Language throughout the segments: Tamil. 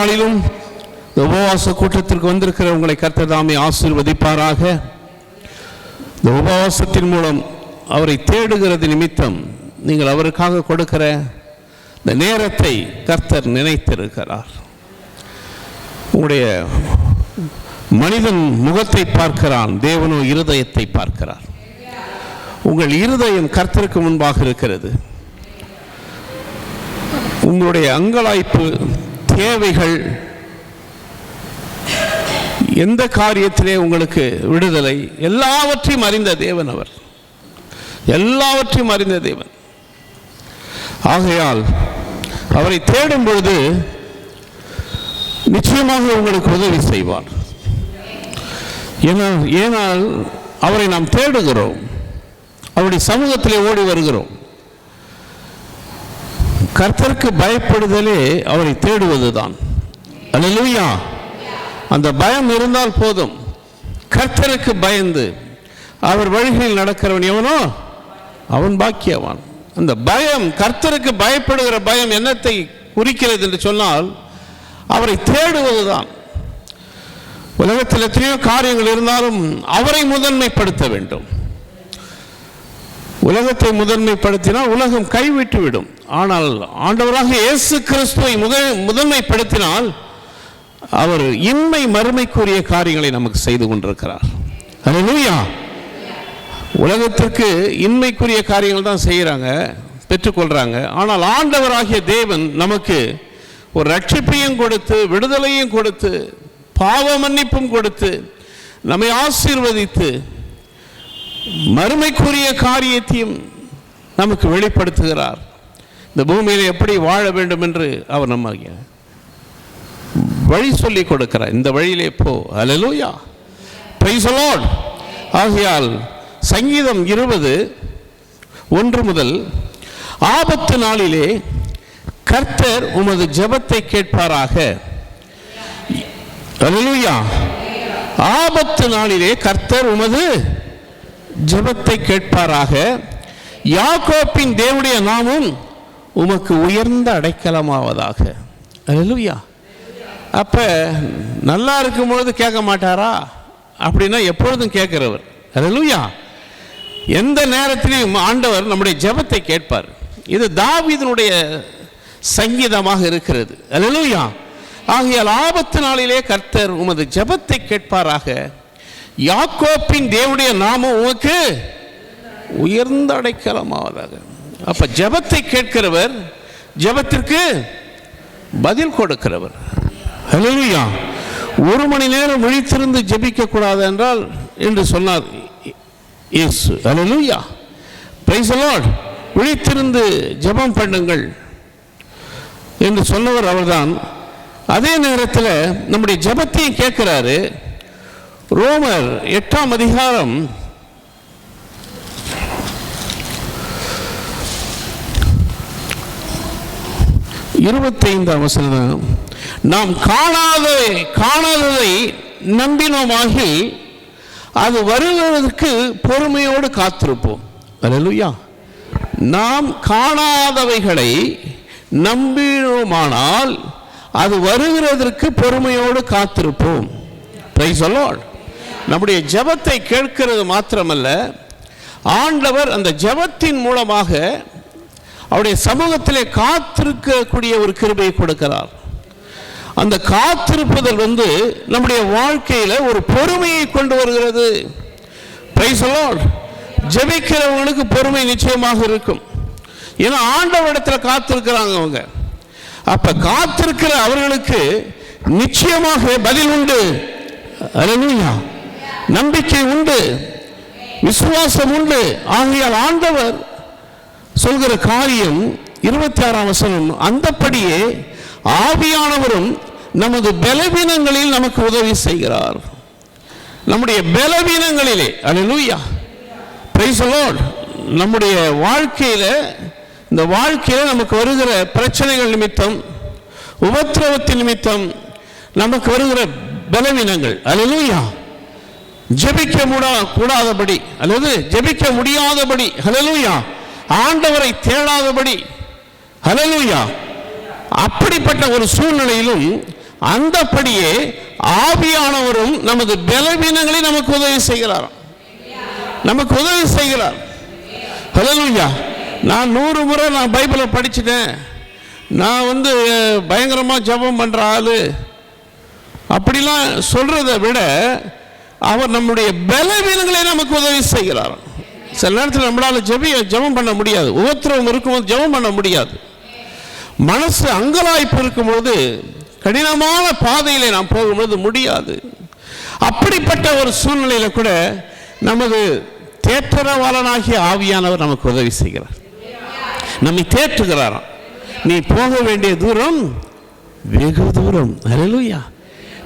நாளிலும் உபவாச கூட்டத்திற்கு வந்திருக்கிற உங்களை கர்த்தர் தாமே ஆசீர்வதிப்பாராக. இந்த உபவாசத்தின் மூலம் அவரை தேடுகிறது நிமித்தம் நீங்கள் அவருக்காக கொடுக்கிற இந்த நேரத்தை கர்த்தர் நினைத்திருக்கிறார். உங்களுடைய மனிதன் முகத்தை பார்க்கிறான், தேவனோ இருதயத்தை பார்க்கிறார். உங்கள் இருதயம் கர்த்தருக்கு முன்பாக இருக்கிறது. உங்களுடைய அங்கலாய்ப்பு, தேவைகள், எந்த காரியத்திலே உங்களுக்கு விடுதலை, எல்லாவற்றையும் அறிந்த தேவன் அவர். எல்லாவற்றையும் அறிந்த தேவன். ஆகையால் அவரை தேடும் பொழுது நிச்சயமாக உங்களுக்கு உதவி செய்வார். ஏனால் அவரை நாம் தேடுகிறோம், அவருடைய சமூகத்திலே ஓடி வருகிறோம். கர்த்தருக்கு பயப்படுதலே அவரை தேடுவதுதான். அல்லேலூயா. அந்த பயம் இருந்தால் போதும். கர்த்தருக்கு பயந்து அவர் வழிகளில் நடக்கிறவன் எவனோ அவன் பாக்கியவான். அந்த பயம், கர்த்தருக்கு பயப்படுகிற பயம் என்னத்தை குறிக்கிறது என்று சொன்னால் அவரை தேடுவதுதான். உலகத்தில் எத்தனையோ காரியங்கள் இருந்தாலும் அவரை முதன்மைப்படுத்த வேண்டும். உலகத்தை முதன்மைப்படுத்தினால் உலகம் கைவிட்டு விடும். ஆனால் ஆண்டவராக இயேசு கிறிஸ்துவை முதன்மைப்படுத்தினால் அவர் இன்மை மறுமைக்குரிய காரியங்களை நமக்கு செய்து கொண்டிருக்கிறார். அல்லேலூயா. உலகத்திற்கு இன்மைக்குரிய காரியங்கள் தான் செய்கிறாங்க, பெற்றுக்கொள்கிறாங்க. ஆனால் ஆண்டவராகிய தேவன் நமக்கு ஒரு ரட்சிப்பையும் கொடுத்து, விடுதலையும் கொடுத்து, பாவ மன்னிப்பும் கொடுத்து, நம்மை ஆசீர்வதித்து, மறுமைக்குரிய காரியத்தையும் நமக்கு வெளிப்படுத்துகிறார். இந்த பூமியில் எப்படி வாழ வேண்டும் என்று அவர் நம்ம வழி சொல்லி கொடுக்கிறார். இந்த வழியிலே போ. அல்லேலூயா. Praise the Lord. ஆகையால் சங்கீதம் 20:1 முதல், ஆபத்து நாளிலே கர்த்தர் உமது ஜெபத்தை கேட்பாராக. அல்லேலூயா. ஆபத்து நாளிலே கர்த்தர் உமது ஜெபத்தை கேட்பாராக. யாக்கோப்பின் தேவனுடைய நாமம் உமக்கு உயர்ந்த அடைக்கலமாவதாக. அல்லேலூயா. அப்ப நல்லா இருக்கும்பொழுது கேட்க மாட்டாரா? அப்படின்னா எப்பொழுதும் கேட்கிறவர். அல்லேலூயா. எந்த நேரத்திலையும் ஆண்டவர் நம்முடைய ஜெபத்தை கேட்பார். இது தாவீதுனுடைய சங்கீதமாக இருக்கிறது. அல்லேலூயா. ஆகையால் ஆபத்து நாளிலே கர்த்தர் உமது ஜெபத்தை கேட்பாராக. யாக்கோப்பின் தேவனுடைய நாமம் உமக்கு உயர்ந்த அடைக்கலமாவதாக. அப்ப ஜெபத்தை கேட்கிறவர், ஜெபத்திற்கு பதில் கொடுக்கிறவர். அல்லேலூயா. 1 மணி நேரம் விழித்திருந்து ஜெபிக்க கூடாது என்றால் என்று சொன்னார் இயேசு. அல்லேலூயா. Praise the Lord. விழித்திருந்து ஜெபம் பண்ணுங்கள் என்று சொன்னவர் அவர்தான். அதே நேரத்தில் நம்முடைய ஜெபத்தையும் கேட்கிறாரு. ரோமர் 8ஆம் அதிகாரம் 25ஆம் வசனம், நாம் காணாததை நம்பினோமாகி அது வருவதற்கு பொறுமையோடு காத்திருப்போம். அல்லேலூயா. நாம் காணாதவைகளை நம்பினோமானால் அது வருகிறதற்கு பொறுமையோடு காத்திருப்போம். Price the Lord. நம்முடைய ஜெபத்தை கேட்கிறது மாத்திரமல்ல, ஆண்டவர் அந்த ஜெபத்தின் மூலமாக அவருடைய சமூகத்திலே காத்திருக்கக்கூடிய ஒரு கிருபையை கொடுக்கிறார். அந்த காத்திருப்பதில் நம்முடைய வாழ்க்கையில் ஒரு பொறுமையை கொண்டு வருகிறது. Price the Lord. ஜெபிக்கிறவங்களுக்கு பொறுமை நிச்சயமாக இருக்கும். ஏன்னா ஆண்டவரிடத்தில் காத்திருக்கிறாங்க அவங்க. அப்ப காத்திருக்கிற அவர்களுக்கு நிச்சயமாக பதில் உண்டு. அல்லேலூயா. நம்பிக்கை உண்டு, விசுவாசம் உண்டு. ஆகையால் ஆண்டவர் சொல்கிற காரியம் 26ஆம் வசனம், அந்தப்படியே ஆவியானவரும் நமது பலவீனங்களில் நமக்கு உதவி செய்கிறார். நம்முடைய பலவீனங்களிலே. அல்லேலூயா. Praise the Lord. நம்முடைய வாழ்க்கையில, இந்த வாழ்க்கையில நமக்கு வருகிற பிரச்சனைகள் நிமித்தம், உபத்திரவத்தின் நிமித்தம் நமக்கு வருகிற பலவீனங்கள். அல்லேலூயா. ஜெபிக்க கூடாதபடி அல்லது ஜெபிக்க முடியாதபடி, அல்லேலூயா, ஆண்டவரை தேடாதபடி, அல்லேலூயா, அப்படிப்பட்ட ஒரு சூழ்நிலையிலும் அந்தபடியே ஆவியானவரும் நமது பலவீனங்களை நமக்கு உதவி செய்கிறார். நமக்கு உதவி செய்கிறார். ஹல்லேலூயா. நான் 100 முறை நான் பைபிளை படிச்சுட்டேன், நான் பயங்கரமாக ஜெபம் பண்ணுற ஆள் அப்படிலாம் சொல்கிறத விட அவர் நம்முடைய பலவீனங்களை நமக்கு உதவி செய்கிறார். சில நேரத்தில் நம்மளால் ஜெபம் பண்ண முடியாது, உபத்திரவம் இருக்கும்போது ஜெபம் பண்ண முடியாது, மனசு அங்கலாய்ப்பு இருக்கும்போது, கடினமான பாதையில் நாம் போகும்போது முடியாது. அப்படிப்பட்ட ஒரு சூழ்நிலையில் கூட நமது தேற்றரவாளனாகிய ஆவியானவர் நமக்கு உதவி செய்கிறார், நம்மை தேற்றுகிறாராம். நீ போக வேண்டிய தூரம் வெகு தூரம். ஹல்லேலூயா.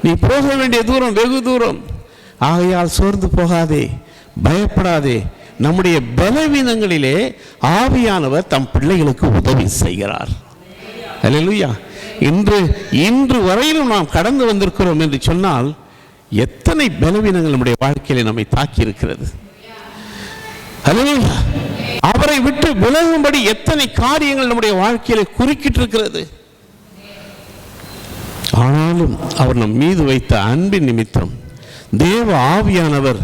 நீ போக வேண்டிய தூரம் வெகு தூரம். ஆகையால் சோர்ந்து போகாதே, பயப்படாதே. நம்முடைய பலவீனங்களிலே ஆவியானவர் தம் பிள்ளைகளுக்கு உதவி செய்கிறார். ஹல்லேலூயா. இன்று வரையிலும் நாம் கடந்து வந்திருக்கிறோம் என்று சொன்னால் எத்தனை பலவீனங்கள் நம்முடைய வாழ்க்கையிலே நம்மை தாக்கி இருக்கிறது. ஹல்லேலூயா. அவரை விட்டு விலகும்படி எத்தனை காரியங்கள் நம்முடைய வாழ்க்கையிலே குறுக்கிட்டு இருக்கிறது. ஆனாலும் அவர் நம் மீது வைத்த அன்பின் நிமித்தம் தேவ ஆவியானவர்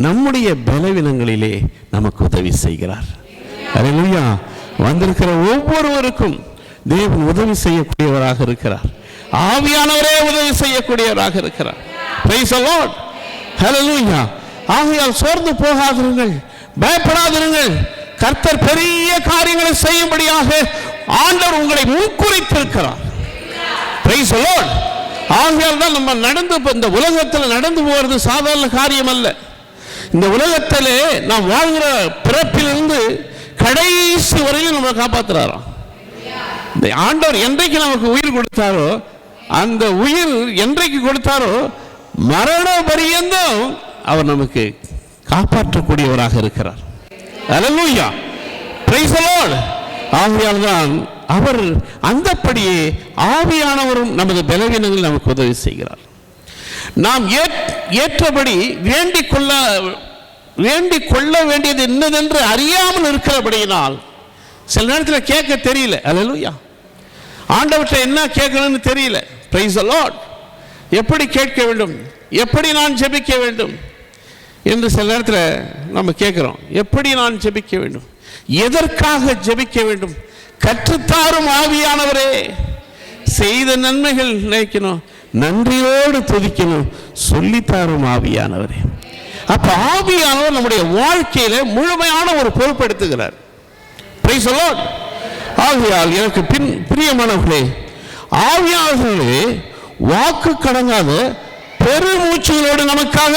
நம்முடைய பலவீனங்களிலே நமக்கு உதவி செய்கிறார். ஹல்லேலூயா. வந்திருக்கிற ஒவ்வொருவருக்கும் தேவன் உதவி செய்யக்கூடியவராக இருக்கிறார். ஆவியானவரே உதவி செய்யக்கூடியவராக இருக்கிறார். Praise the Lord. ஹல்லேலூயா. ஆகையால் சோர்ந்து போகாதிருங்கள், பயப்படாதிருங்கள். கர்த்தர் பெரிய காரியங்களை செய்யும்படியாக ஆண்டவர் உங்களை முன்குறித்திருக்கிறார். Price the Lord. ஆகையால் தான் நம்ம இந்த உலகத்தில் நடந்து போகிறது சாதாரண காரியம் அல்ல. இந்த உலகத்திலே நாம் வாழ்கிற பிறப்பிலிருந்து கடைசி வரையிலும் நம்மளை காப்பாற்றுறாராம். இந்த ஆண்டவர் என்றைக்கு நமக்கு உயிர் கொடுத்தாரோ, அந்த உயிர் என்றைக்கு கொடுத்தாரோ மரண பரியந்தம் அவர் நமக்கு காப்பாற்றக்கூடியவராக இருக்கிறார். ஹல்லேலூயா. Praise the Lord. ஆகையால் தான் அவர் அந்தப்படியே ஆவியானவரும் நமது பலவீனங்களில் நமக்கு உதவி செய்கிறார். நாம் ஏற்றபடி வேண்டிக் கொள்ள வேண்டியது என்னதென்று அறியாமல் இருக்கிறபடியினால் சில நேரத்தில் கேட்க தெரியல. ஹல்லேலூயா. ஆண்டவர்கிட்ட என்ன கேட்கணும்னு தெரியல. Price the Lord. எப்படி கேட்க வேண்டும், எப்படி நான் ஜெபிக்க வேண்டும் என்று சில நேரத்தில் நம்ம கேட்கிறோம். எப்படி நான் ஜெபிக்க வேண்டும், எதற்காக ஜெபிக்க வேண்டும், கற்றுத்தாரும் ஆவியானவரே. செய்த நன்மைகள் நினைக்கணும், நன்றியோடு துதிக்கணும், சொல்லித்தாரும் ஆவியானவரே. அப்ப ஆவியானவர் நம்முடைய வாழ்க்கையில முழுமையான ஒரு பொறுப்பெடுத்துகிறார். Price the Lord. ஆகையால் எனக்கு பிரியமானவர்களே, ஆவியானவர்களே வாக்கு கடங்காத பெருமூச்சுகளோடு நமக்காக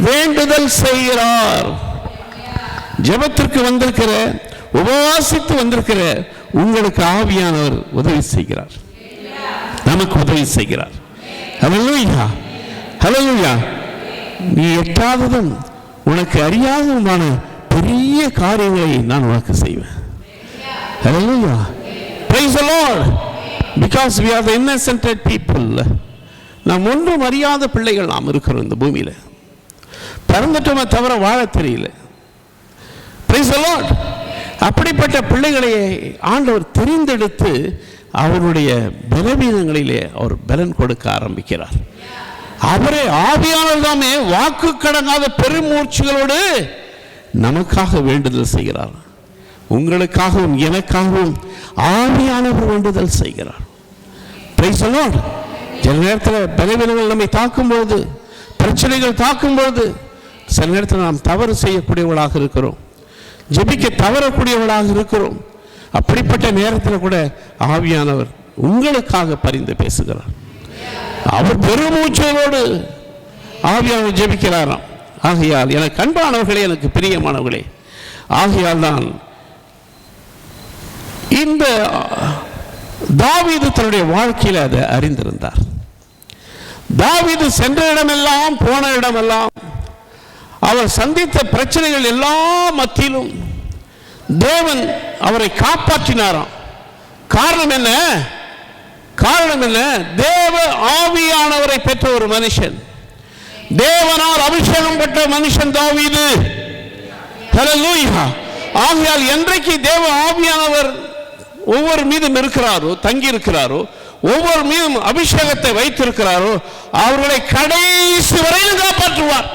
வேண்டுதல் செய்கிறார். ஜெபத்திற்கு வந்திருக்கிற, உபவாசித்து வந்திருக்கிற உங்களுக்கு ஆவியானவர் உதவி செய்கிறார், நமக்கு உதவி செய்கிறார். ஹல்லேலூயா. ஹல்லேலூயா. நீ எட்டாததும் உனக்கு அறியாததுமான பெரிய காரியங்களை நான் உனக்கு செய்வேன். ஹல்லேலூயா. Praise the Lord. Because we are the innocent people. நாம் ஒன்றும் அறியாத பிள்ளைகள் நாம் இருக்கிறோம் இந்த பூமியில. பிறந்துட்டோமே தவிர வாழ தெரியல. Price the Lord. அப்படிப்பட்ட பிள்ளைகளை ஆண்டவர் தெரிந்தெடுத்து அவருடைய பலவீனங்களிலே அவர் பலன் கொடுக்க ஆரம்பிக்கிறார். அவரே ஆவியானவர் தாமே வாக்கு கடங்காத பெருமூச்சுகளோடு நமக்காக வேண்டுதல் செய்கிறார். உங்களுக்காகவும் எனக்காகவும் ஆவியானவர் வேண்டுதல் செய்கிறார். Price the Lord. சில நேரத்தில் பலவீனங்கள் நம்மை தாக்கும்போது, பிரச்சனைகள் தாக்கும்போது, சில நேரத்தில் நாம் தவறு செய்யக்கூடியவர்களாக இருக்கிறோம், ஜெபிக்க தவறக்கூடியவர்களாக இருக்கிறோம். அப்படிப்பட்ட நேரத்தில் கூட ஆவியானவர் உங்களுக்காக பரிந்து பேசுகிறார். அவர் பெருமூச்சோடு ஆவியானவர் ஜெபிக்கிறாராம். ஆகையால் எனக்கு அன்பானவர்களே, எனக்கு பிரியமானவர்களே, ஆகையால் தான் இந்த தாவீது தன்னுடைய வாழ்க்கையில் அதை அறிந்திருந்தார். தாவீது சென்ற இடமெல்லாம், போன இடமெல்லாம், அவர் சந்தித்த பிரச்சனைகள் எல்லா மத்தியிலும் தேவன் அவரை காப்பாற்றினாராம். காரணம் என்ன? தேவ ஆவியானவரை பெற்ற ஒரு மனுஷன், தேவனால் அபிஷேகம் பெற்ற மனுஷன் தாவீது. ஹல்லேலூயா. ஆகையால் என்றைக்கு தேவ ஆவியானவர் ஒவ்வொரு மீதும் இருக்கிறாரோ, தங்கி இருக்கிறாரோ, ஒவ்வொரு மீதும் அபிஷேகத்தை வைத்திருக்கிறாரோ அவர்களை கடைசி வரையில் காப்பாற்றுவார்.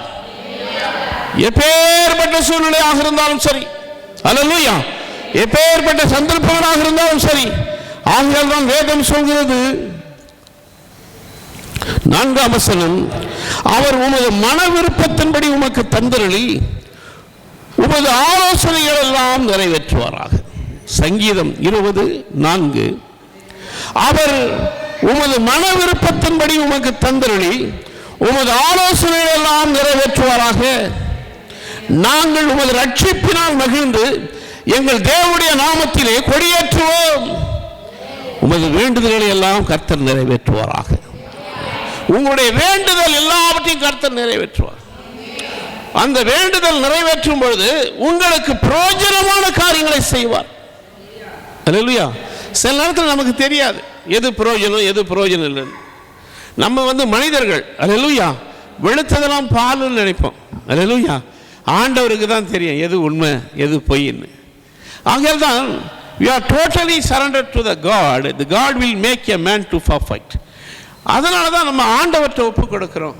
எப்பேற்பட்ட சூழ்நிலையாக இருந்தாலும் சரி, அல்லேலூயா, எப்பேற்பட்ட சந்தர்ப்பங்களாக இருந்தாலும் சரி. ஆகையால் தான் வேதம் சொல்கிறது, 4ஆம் வசனம், அவர் உமது மன விருப்பத்தின்படி உமக்கு தந்தருளி உமது ஆலோசனைகள் எல்லாம் நிறைவேற்றுவாராக. சங்கீதம் 20:4, அவர் உமது மன விருப்பத்தின்படி உமக்கு தந்தருளி உமது ஆலோசனைகள் எல்லாம் நிறைவேற்றுவாராக. நாங்கள் உமது ரட்சிப்பினால் மகிழ்ந்து எங்கள் தேவனுடைய நாமத்திலே கொடியேற்றுவோம். உமது வேண்டுதல்களை எல்லாம் கர்த்தர் நிறைவேற்றுவாராக. உங்களுடைய வேண்டுதல் எல்லாவற்றையும் கர்த்தர் நிறைவேற்றுவார். அந்த வேண்டுதல் நிறைவேற்றும் பொழுது உங்களுக்கு பிரயோஜனமான காரியங்களை செய்வார். அல்லேலூயா. சில நேரத்தில் நமக்கு தெரியாது எது பிரயோஜனம் எது பிரயோஜனம் இல்லைன்னு. நம்ம மனிதர்கள், அல்லேலூயா, வெளுத்ததெல்லாம் பால்னு நினைப்போம். அல்லேலூயா. ஆண்டவருக்கு தான் தெரியும் எது உண்மை எது பொய்ன்னு. ஆகையால் தான் we are totally surrendered to the God. The God will make a man to perfect. அதனால தான் நம்ம ஆண்டவற்றை ஒப்பு கொடுக்கிறோம்,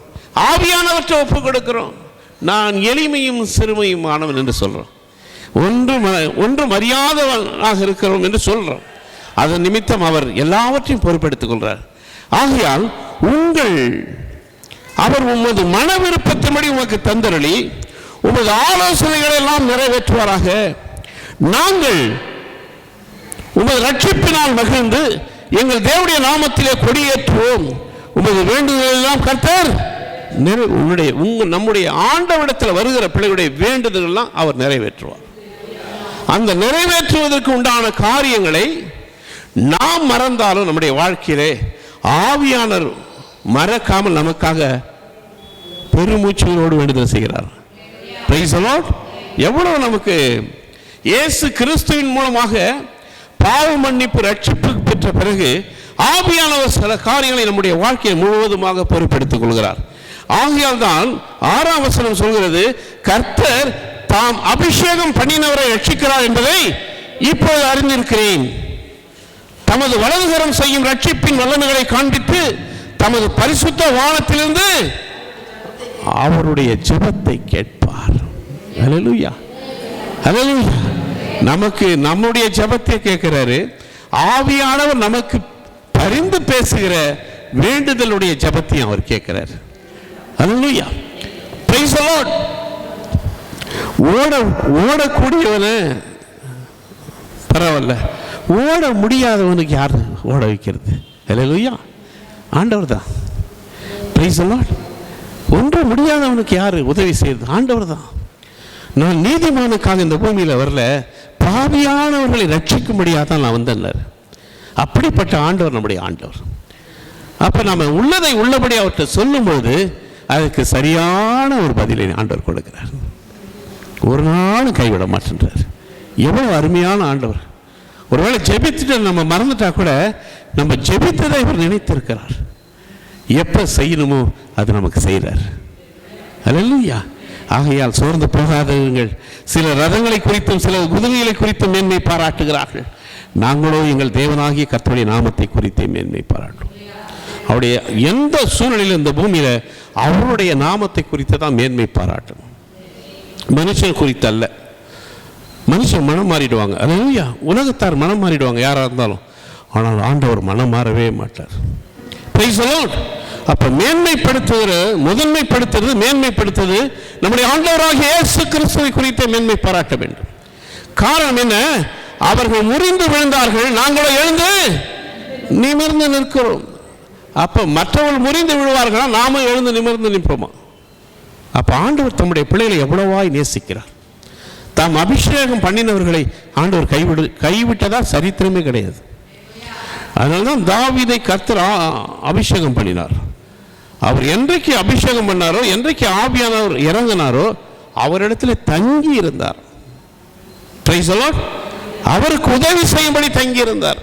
ஆவியானவற்றை ஒப்பு கொடுக்கிறோம். நான் எளிமையும் சிறுமையும் ஆனவன் என்று சொல்கிறோம், ஒன்றும் அறியாதவனாக இருக்கிறோம் என்று சொல்கிறோம். அதன் நிமித்தம் அவர் எல்லாவற்றையும் பொறுப்பெடுத்துக் கொள்கிறார். ஆகையால் அவர் உமது மன விருப்பத்தின்படி உமக்கு தந்தருளி உமது ஆலோசனைகளை எல்லாம் நிறைவேற்றுவாராக. நாங்கள் உமது ரட்சிப்பினால் மகிழ்ந்து எங்கள் தேவனுடைய நாமத்திலே கொடியேற்றுவோம். உமது வேண்டுதல் எல்லாம் கர்த்தர் நம்முடைய ஆண்டவரிடத்தில் வருகிற பிள்ளைகளுடைய வேண்டுதல் எல்லாம் அவர் நிறைவேற்றுவார். அந்த நிறைவேற்றுவதற்கு உண்டான காரியங்களை நாம் மறந்தாலும் நம்முடைய வாழ்க்கையிலே ஆவியானவர் மறக்காமல் நமக்காக பெருமூச்சலோடு வேண்டுதல் செய்கிறார். Price the Lord. எவ்வளவு நமக்கு இயேசு கிறிஸ்துவின் மூலமாக பாவ மன்னிப்பு ரட்சிப்பு பெற்ற பிறகு ஆவியானவர் சில காரியங்களை நம்முடைய வாழ்க்கையை முழுவதுமாக பொறுப்பெடுத்துக் கொள்கிறார். ஆகையால் தான் 6ஆம் வசனம் சொல்கிறது, கர்த்தர் தாம் அபிஷேகம் பண்ணினவரை ரட்சிக்கிறார் என்பதை இப்போது அறிந்திருக்கிறேன். தமது வலதுகரம் செய்யும் ரட்சிப்பின் வல்லமைகளை காண்பித்து தமது பரிசுத்த வானத்திலிருந்து அவருடைய ஜெபத்தை கேட்பார். ஹல்லேலூயா, ஹல்லேலூயா. நமக்கு நம்முடைய ஜெபத்தை கேட்கிறாரு. ஆவியானவர் நமக்கு பரிந்து பேசுகிற வேண்டுதலுடைய ஜெபத்தையும் அவர் கேட்கிறார். ஹல்லேலூயா, பிரைஸ் தி லார்ட். ஓடக்கூடியவன பரவாயில்ல, ஓட முடியாதவனுக்கு யார் ஓட வைக்கிறது? ஹல்லேலூயா, ஆண்டவர் தான். Price the Lord. ஒன்ற முடியாதவனுக்கு யார் உதவி செய்யுது? ஆண்டவர் தான். நான் நீதிமானுக்காக இந்த பூமியில் வரல, பாவியானவர்களை ரட்சிக்கும்படியாக நான் வந்தேன். அப்படிப்பட்ட ஆண்டவர் நம்முடைய ஆண்டவர். அப்போ நம்ம உள்ளதை உள்ளபடி அவர்கிட்ட சொல்லும்போது அதுக்கு சரியான ஒரு பதிலை ஆண்டவர் கொடுக்கிறார். ஒரு நாளும் கைவிட மாட்டேன்றார். எவ்வளோ அருமையான ஆண்டவர். ஒருவேளை ஜெபித்துட்டு நம்ம மறந்துட்டா கூட நம்ம ஜெபித்ததை இவர் நினைத்திருக்கிறார். எப்போ செய்யணுமோ அது நமக்கு செய்கிறார். அல்லேலூயா. ஆகையால் சோர்ந்து போகாதவர்கள் சில ரதங்களை குறித்தும் சில குதிரைகளை குறித்தும் மேன்மை பாராட்டுகிறார்கள். நாங்களோ எங்கள் தேவனாகிய கர்த்தருடைய நாமத்தை குறித்தே மேன்மை பாராட்டுவோம். அவருடைய எந்த சூழ்நிலையில் இந்த பூமியில் அவருடைய நாமத்தை குறித்து தான் மேன்மை பாராட்டணும், மனுஷன் குறித்து அல்ல. மனுஷன் மனம் மாறிடுவாங்க, அல்லேலூயா. உலகத்தார் மனம் மாறிடுவாங்க யாராக இருந்தாலும். ஆனால் ஆண்டவர் மனம் மாறவே மாட்டார். Price the Lord. அப்ப முதன்மைப்படுத்துறது மேன்மைப்படுத்துறது நம்முடைய ஆண்டவராகிய இயேசு கிறிஸ்துவை குறித்து மேன்மை பாராட்ட வேண்டும். காரணம் என்ன? அவர்கள் முறிந்து விழுந்தார்கள், நாங்களோ எழுந்து நிமிர்ந்து நிற்கிறோம். அப்ப மற்றவர்கள் முறிந்து விழுவார்களா, நாம எழுந்து நிமிர்ந்து நிற்போமா? அப்ப ஆண்டவர் தம்முடைய பிள்ளைகளை எவ்வளவாய் நேசிக்கிறார். தாம் அபிஷேகம் பண்ணினவர்களை ஆண்டவர் கைவிட்டதா சரித்திரமே கிடையாது. அதனால்தான் தாவீதை கர்த்தர் அபிஷேகம் பண்ணினார். அவர் என்றைக்கு அபிஷேகம் பண்ணாரோ, என்றைக்கு ஆவியானவர் இறங்கினாரோ, அவரிடத்தில் தங்கி இருந்தார். Price the Lord. அவருக்கு உதவி செய்யும்படி தங்கி இருந்தார்.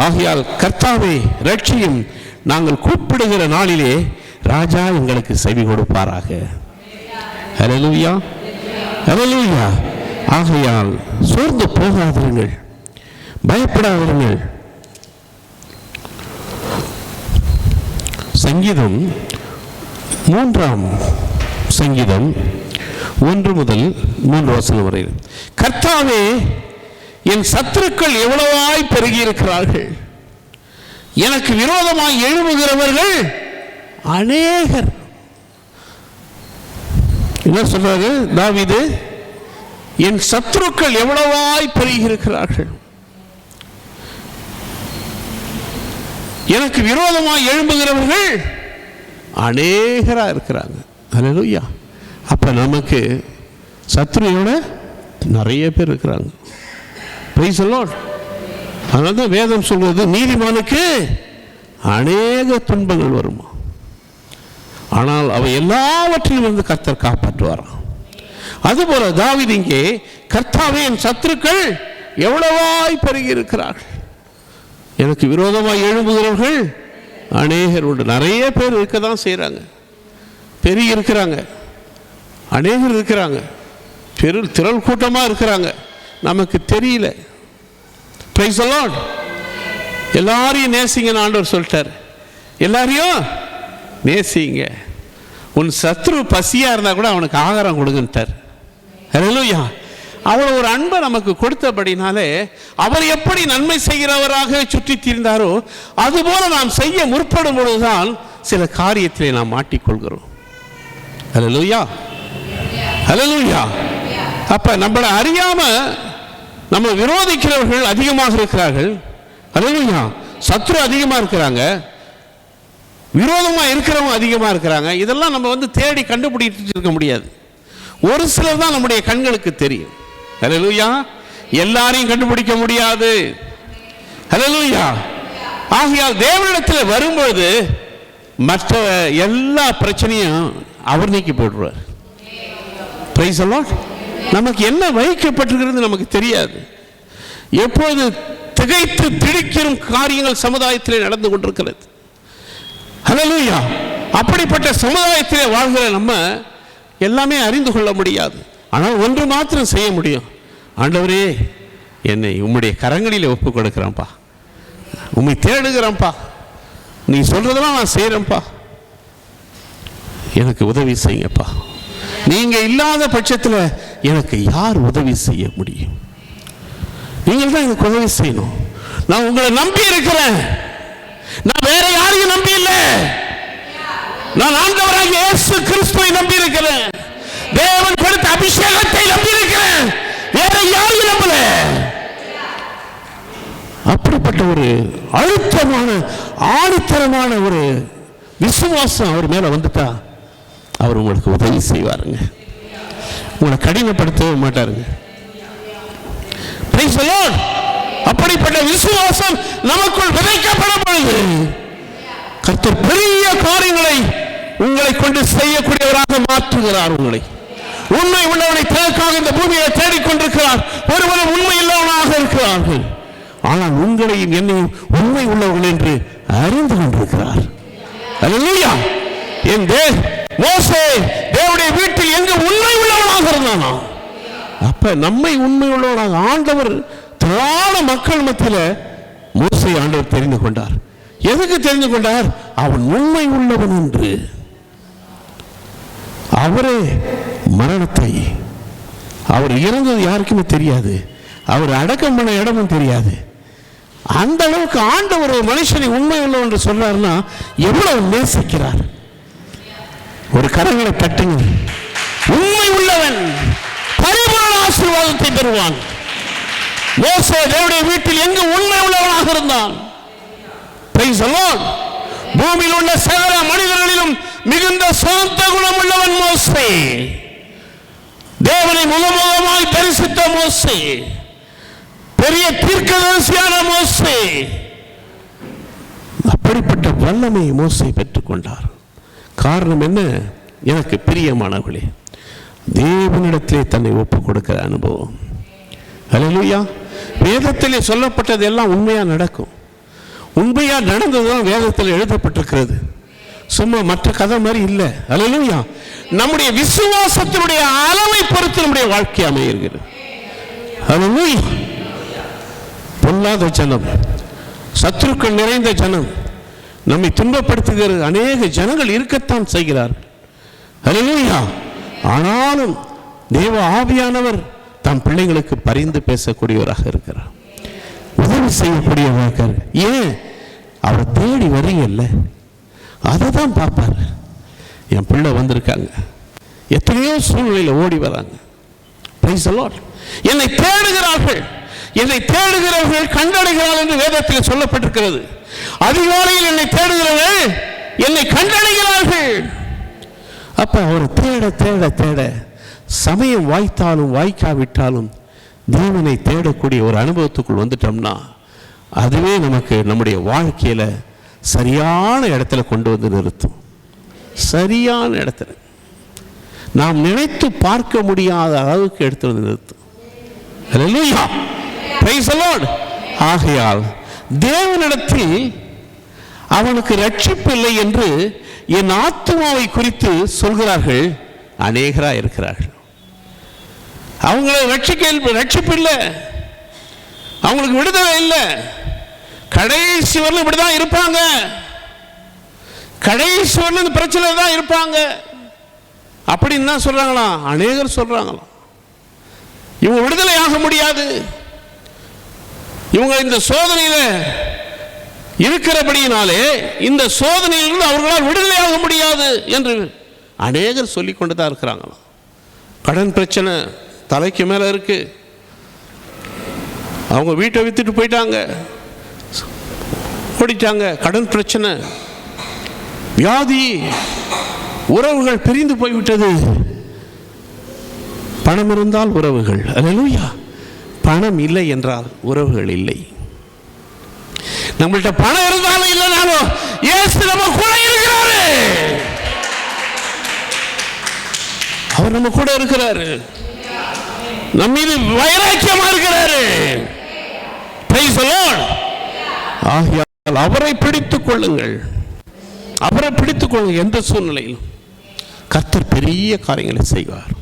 ஆகையால் கர்த்தாவே ரட்சியும், நாங்கள் கூப்பிடுகிற நாளிலே ராஜா எங்களுக்கு செவி கொடுப்பாராக. ஹல்லேலூயா, ஹல்லேலூயா. ஆகையால் சோர்ந்து போகாதீர்கள், பயப்படாதீர்கள். சங்கீதம் 3ஆம் சங்கீதம் 1 முதல் 3 வசனம் வரை. கர்த்தாவே, என் சத்துருக்கள் எவ்வளவாய் பெருகி இருக்கிறார்கள், எனக்கு விரோதமாய் எழும்புகிறவர்கள் அநேகர். என்ன சொல்றாரு தாவீது? என் சத்துருக்கள் எவ்வளவாய் பெருகி இருக்கிறார்கள், எனக்கு விரோதமாய் எழும்புகிறவர்கள் அநேகரா இருக்கிறாங்க. அல்லேலூயா. அப்ப நமக்கு சத்துருவோட நிறைய பேர் இருக்கிறாங்க. Price the Lord. அதனால தான் வேதம் சொல்வது, நீதிமானுக்கு அநேக துன்பங்கள் வருமா, ஆனால் அவை எல்லாவற்றிலும் வந்து கர்த்தர் காப்பாற்றுவாராம். அதுபோல தாவீது இங்கே, கர்த்தாவே, என் சத்துருக்கள் எவ்வளவாய் பெருகி இருக்கிறார்கள், எனக்கு விரோதமாய் எழும்புகிறவர்கள் அநேகர் உண்டு. நிறைய பேர் இருக்க தான் செய்கிறாங்க, பெருகி இருக்கிறாங்க, அநேகர் இருக்கிறாங்க, திரள் கூட்டமாக இருக்கிறாங்க, நமக்கு தெரியல. Price the Lord. எல்லாரையும் நேசிங்கன்னு ஆண்டவர் சொல்லிட்டார். எல்லாரையும் நேசிங்க. உன் சத்ரு பசியாக இருந்தால் கூட அவனுக்கு ஆகாரம் கொடுங்கன்ட்டார். ஹல்லேலூயா. அவ்வளோ ஒரு அன்பை நமக்கு கொடுத்தபடினாலே, அவர் எப்படி நன்மை செய்கிறவராக சுற்றி திரிந்தாரோ அதுபோல நாம் செய்ய முற்படும் பொழுதுதான் சில காரியத்திலே நாம் மாட்டிக்கொள்கிறோம். ஹல்லேலூயா, ஹல்லேலூயா. அப்ப நம்மளை அறியாம நம்ம விரோதிக்கிறவர்கள் அதிகமாக இருக்கிறார்கள். ஹல்லேலூயா. சத்ரு அதிகமாக இருக்கிறாங்க, விரோதமாக இருக்கிறவங்க அதிகமாக இருக்கிறாங்க. இதெல்லாம் நம்ம தேடி கண்டுபிடிச்சிட்டு இருக்க முடியாது. ஒரு சிலர் தான் நம்முடைய கண்களுக்கு தெரியும். ஹல்லேலூயா. எல்லாரையும் கண்டுபிடிக்க முடியாது. ஹல்லேலூயா. ஆகையால் தேவனிடத்தில் வரும்போது மற்ற எல்லா பிரச்சனையும் அவர் நீக்கி போடுவார். Price the Lord. நமக்கு என்ன வைக்கப்பட்டிருக்கிறது நமக்கு தெரியாது. எப்போது திகைத்து திடுக்கிடும் காரியங்கள் சமுதாயத்திலே நடந்து கொண்டிருக்கிறது. ஹல்லேலூயா. அப்படிப்பட்ட சமுதாயத்திலே வாழ்கிற நம்ம எல்லாமே அறிந்து கொள்ள முடியாது. ஆனால் ஒன்று மாத்திரம் செய்ய முடியும். ஆண்டவரே, என்னை உம்முடைய கரங்களில் ஒப்பு கொடுக்கிறேன்ப்பா, உம்மை தேடுகிறேன்ப்பா, நீ சொல்றதெல்லாம் நான் செய்கிறேன்ப்பா, எனக்கு உதவி செய்யுங்கப்பா. நீங்க இல்லாத பட்சத்தில் எனக்கு யார் உதவி செய்ய முடியும்? நீங்கள் தான் எனக்கு உதவி செய்யணும். நான் உங்களை நம்பி இருக்கிறேன், நான் வேற யாரையும் நம்பி இல்லை. நான் ஆண்டவராகிய இயேசு கிறிஸ்துவை நம்பி இருக்கிறேன், தேவன் கொடுத்த அபிஷேகத்தை நம்பி இருக்கிறேன், வேற யாரையும் நம்பல. அப்படிப்பட்ட ஒரு அழுத்தமான ஆணித்தரமான ஒரு விசுவாசம் அவர் மேல வந்துட்டா அவர் உங்களுக்கு உதவி செய்வாருங்க, உங்களை கடினப்படுத்தவே மாட்டாருங்க. Praise the Lord. அப்படிப்பட்ட விசுவாசம் நமக்குள் விதைக்கப்படும் பொழுது கர்த்தர் பெரிய காரியங்களை உங்களை கொண்டு செய்யக்கூடியவராக மாற்றுகிறார். உங்களை உண்மை உள்ளவனை தனக்காக இந்த பூமியை தேடிக்கொண்டிருக்கிறார். ஒருவரும் உண்மை இல்லவனாக இருக்கிறார்கள், ஆனால் உங்களையும் என்னையும் உண்மை உள்ளவர்கள் என்று அறிந்து கொண்டிருக்கிறார். அல்லேலூயா. என் மோசே தேவனுடைய வீட்டில் எங்கு உண்மை உள்ளவனாக இருந்தானோ, அப்ப நம்மை உண்மை உள்ளவனாக ஆண்டவர் திரளான மக்கள் மத்தியில் மோசே ஆண்டவர் தெரிந்து கொண்டார். எதுக்கு தெரிந்து கொண்டார்? அவன் உண்மை உள்ளவன் என்று. அவரே மரணத்தை, அவர் இறந்தது யாருக்குமே தெரியாது, அவர் அடக்கம் பண்ண இடமும் தெரியாது. அந்த அளவுக்கு ஆண்டவர் ஒரு மனுஷனை உண்மை உள்ளவன் என்று சொல்றாருன்னா எவ்வளவு நேசிக்கிறார். ஒரு கரங்களை தட்டுங்க. உண்மை உள்ளவன் பரிபூரண ஆசீர்வாதத்தை பெறுவான். மோசே தேவனுடைய வீட்டில் எங்கு உண்மை உள்ளவனாக இருந்தான். Price the Lord. பூமியில் உள்ள சகல மனிதர்களிலும் மிகுந்த சாந்த குணம் உள்ளவன் மோசே. தேவனை முகமுகமாய் தரிசித்த மோசே, பெரிய தீர்க்கதரிசியான மோசே. அப்படிப்பட்ட வல்லமை மோசே பெற்றுக் கொண்டார். காரணம் என்ன? எனக்கு பிரியமானவர்களே, தேவனிடத்திலே தன்னை ஒப்புக் கொடுக்கிற அனுபவம். அல்லேலூயா. வேதத்திலே சொல்லப்பட்டது எல்லாம் உண்மையா நடக்கும். உண்மையா நடந்ததுதான் வேதத்தில் எழுதப்பட்டிருக்கிறது. சும்மா மற்ற கதை மாதிரி இல்லை. அல்லேலூயா. நம்முடைய விசுவாசத்தினுடைய அளவை பொறுத்து நம்முடைய வாழ்க்கை அமைகிறது. அல்லேலூயா. பொல்லாத ஜனம், சத்துருக்கள் நிறைந்த ஜனம், நம்மை துன்பப்படுத்துகிற அநேக ஜனங்கள் இருக்கத்தான் செய்கிறார்கள். அல்லேலூயா. ஆனாலும் தேவ ஆவியானவர் தம் பிள்ளைகளுக்கு பரிந்து பேசக்கூடியவராக இருக்கிறார், உதவி செய்யக்கூடியவராக. ஏன்? அவரை தேடி வரீங்கல்ல, அதை தான் பார்ப்பார். என் பிள்ளை வந்திருக்காங்க, எத்தனையோ சூழ்நிலையில் ஓடி வராங்க. Price the Lord. என்னை தேடுகிறார்கள், என்னை தேடுகிறவர்கள் கண்டடைகிறார்கள் என்று வேதத்தில் சொல்லப்பட்டிருக்கிறது. அதிகாலையில் என்னை தேடுகிறவர்கள் என்னை கண்டடைகிறார்கள். அப்ப அவர் தேட தேட தேட சமயம் வாய்த்தாலும் வாய்க்காவிட்டாலும் தேவனை தேடக்கூடிய ஒரு அனுபவத்துக்குள் வந்துட்டோம்னா அதுவே நமக்கு நம்முடைய வாழ்க்கையில சரியான இடத்துல கொண்டு வந்து நிறுத்தும். சரியான இடத்துல நாம் நினைத்து பார்க்க முடியாத அளவுக்கு எடுத்து வந்து நிறுத்தும். அல்லேலூயா. Praise the Lord. ஆகையால் தேவனிடத்தில் அவனுக்கு ரட்சிப்பு இல்லை என்று என் ஆத்துமாவை குறித்து சொல்கிறார்கள் அநேகராக இருக்கிறார்கள். அவங்களை ரட்சிப்பு இல்லை, அவங்களுக்கு விடுதலை இல்லை. கடைசி வரலும் இப்படிதான் இருப்பாங்க, கடைசி வரலும் இந்த பிரச்சனை தான் இருப்பாங்க அப்படின்னு தான் சொல்றாங்களா? அநேகர் சொல்றாங்களாம். இவங்க விடுதலை ஆக முடியாது, இவங்க இந்த சோதனையில இருக்கிறபடியினாலே இந்த சோதனையிலிருந்து அவர்களால் விடுதலை ஆக முடியாது என்று அநேகர் சொல்லிக் கொண்டு தான் இருக்கிறாங்களாம். கடன் பிரச்சனை தலைக்கு மேல இருக்கு, அவங்க வீட்டை வித்துட்டு போயிட்டாங்க, ஓடிட்டாங்க. கடன் பிரச்சனை, வியாதி, உறவுகள் பிரிந்து போய்விட்டது. பணம் இருந்தால் உறவுகள், அல்லேலூயா. பணம் இல்லை என்றால் உறவுகள் இல்லை. நம்மள்ட்ட பணம் இருந்தாலும் இல்லைனாலும் இயேசு நம்ம கூட இருக்கிறாரு, அவர் நம்ம கூட இருக்கிறாரு, நம்ம மீது வைராக்கியமா இருக்கிறாரு. Price the Lord. ஆகையால் அவரை பிடித்துக் கொள்ளுங்கள், அவரை பிடித்துக் கொள்ளுங்கள். எந்த சூழ்நிலையிலும் கர்த்தர் பெரிய காரியங்களை செய்வார்.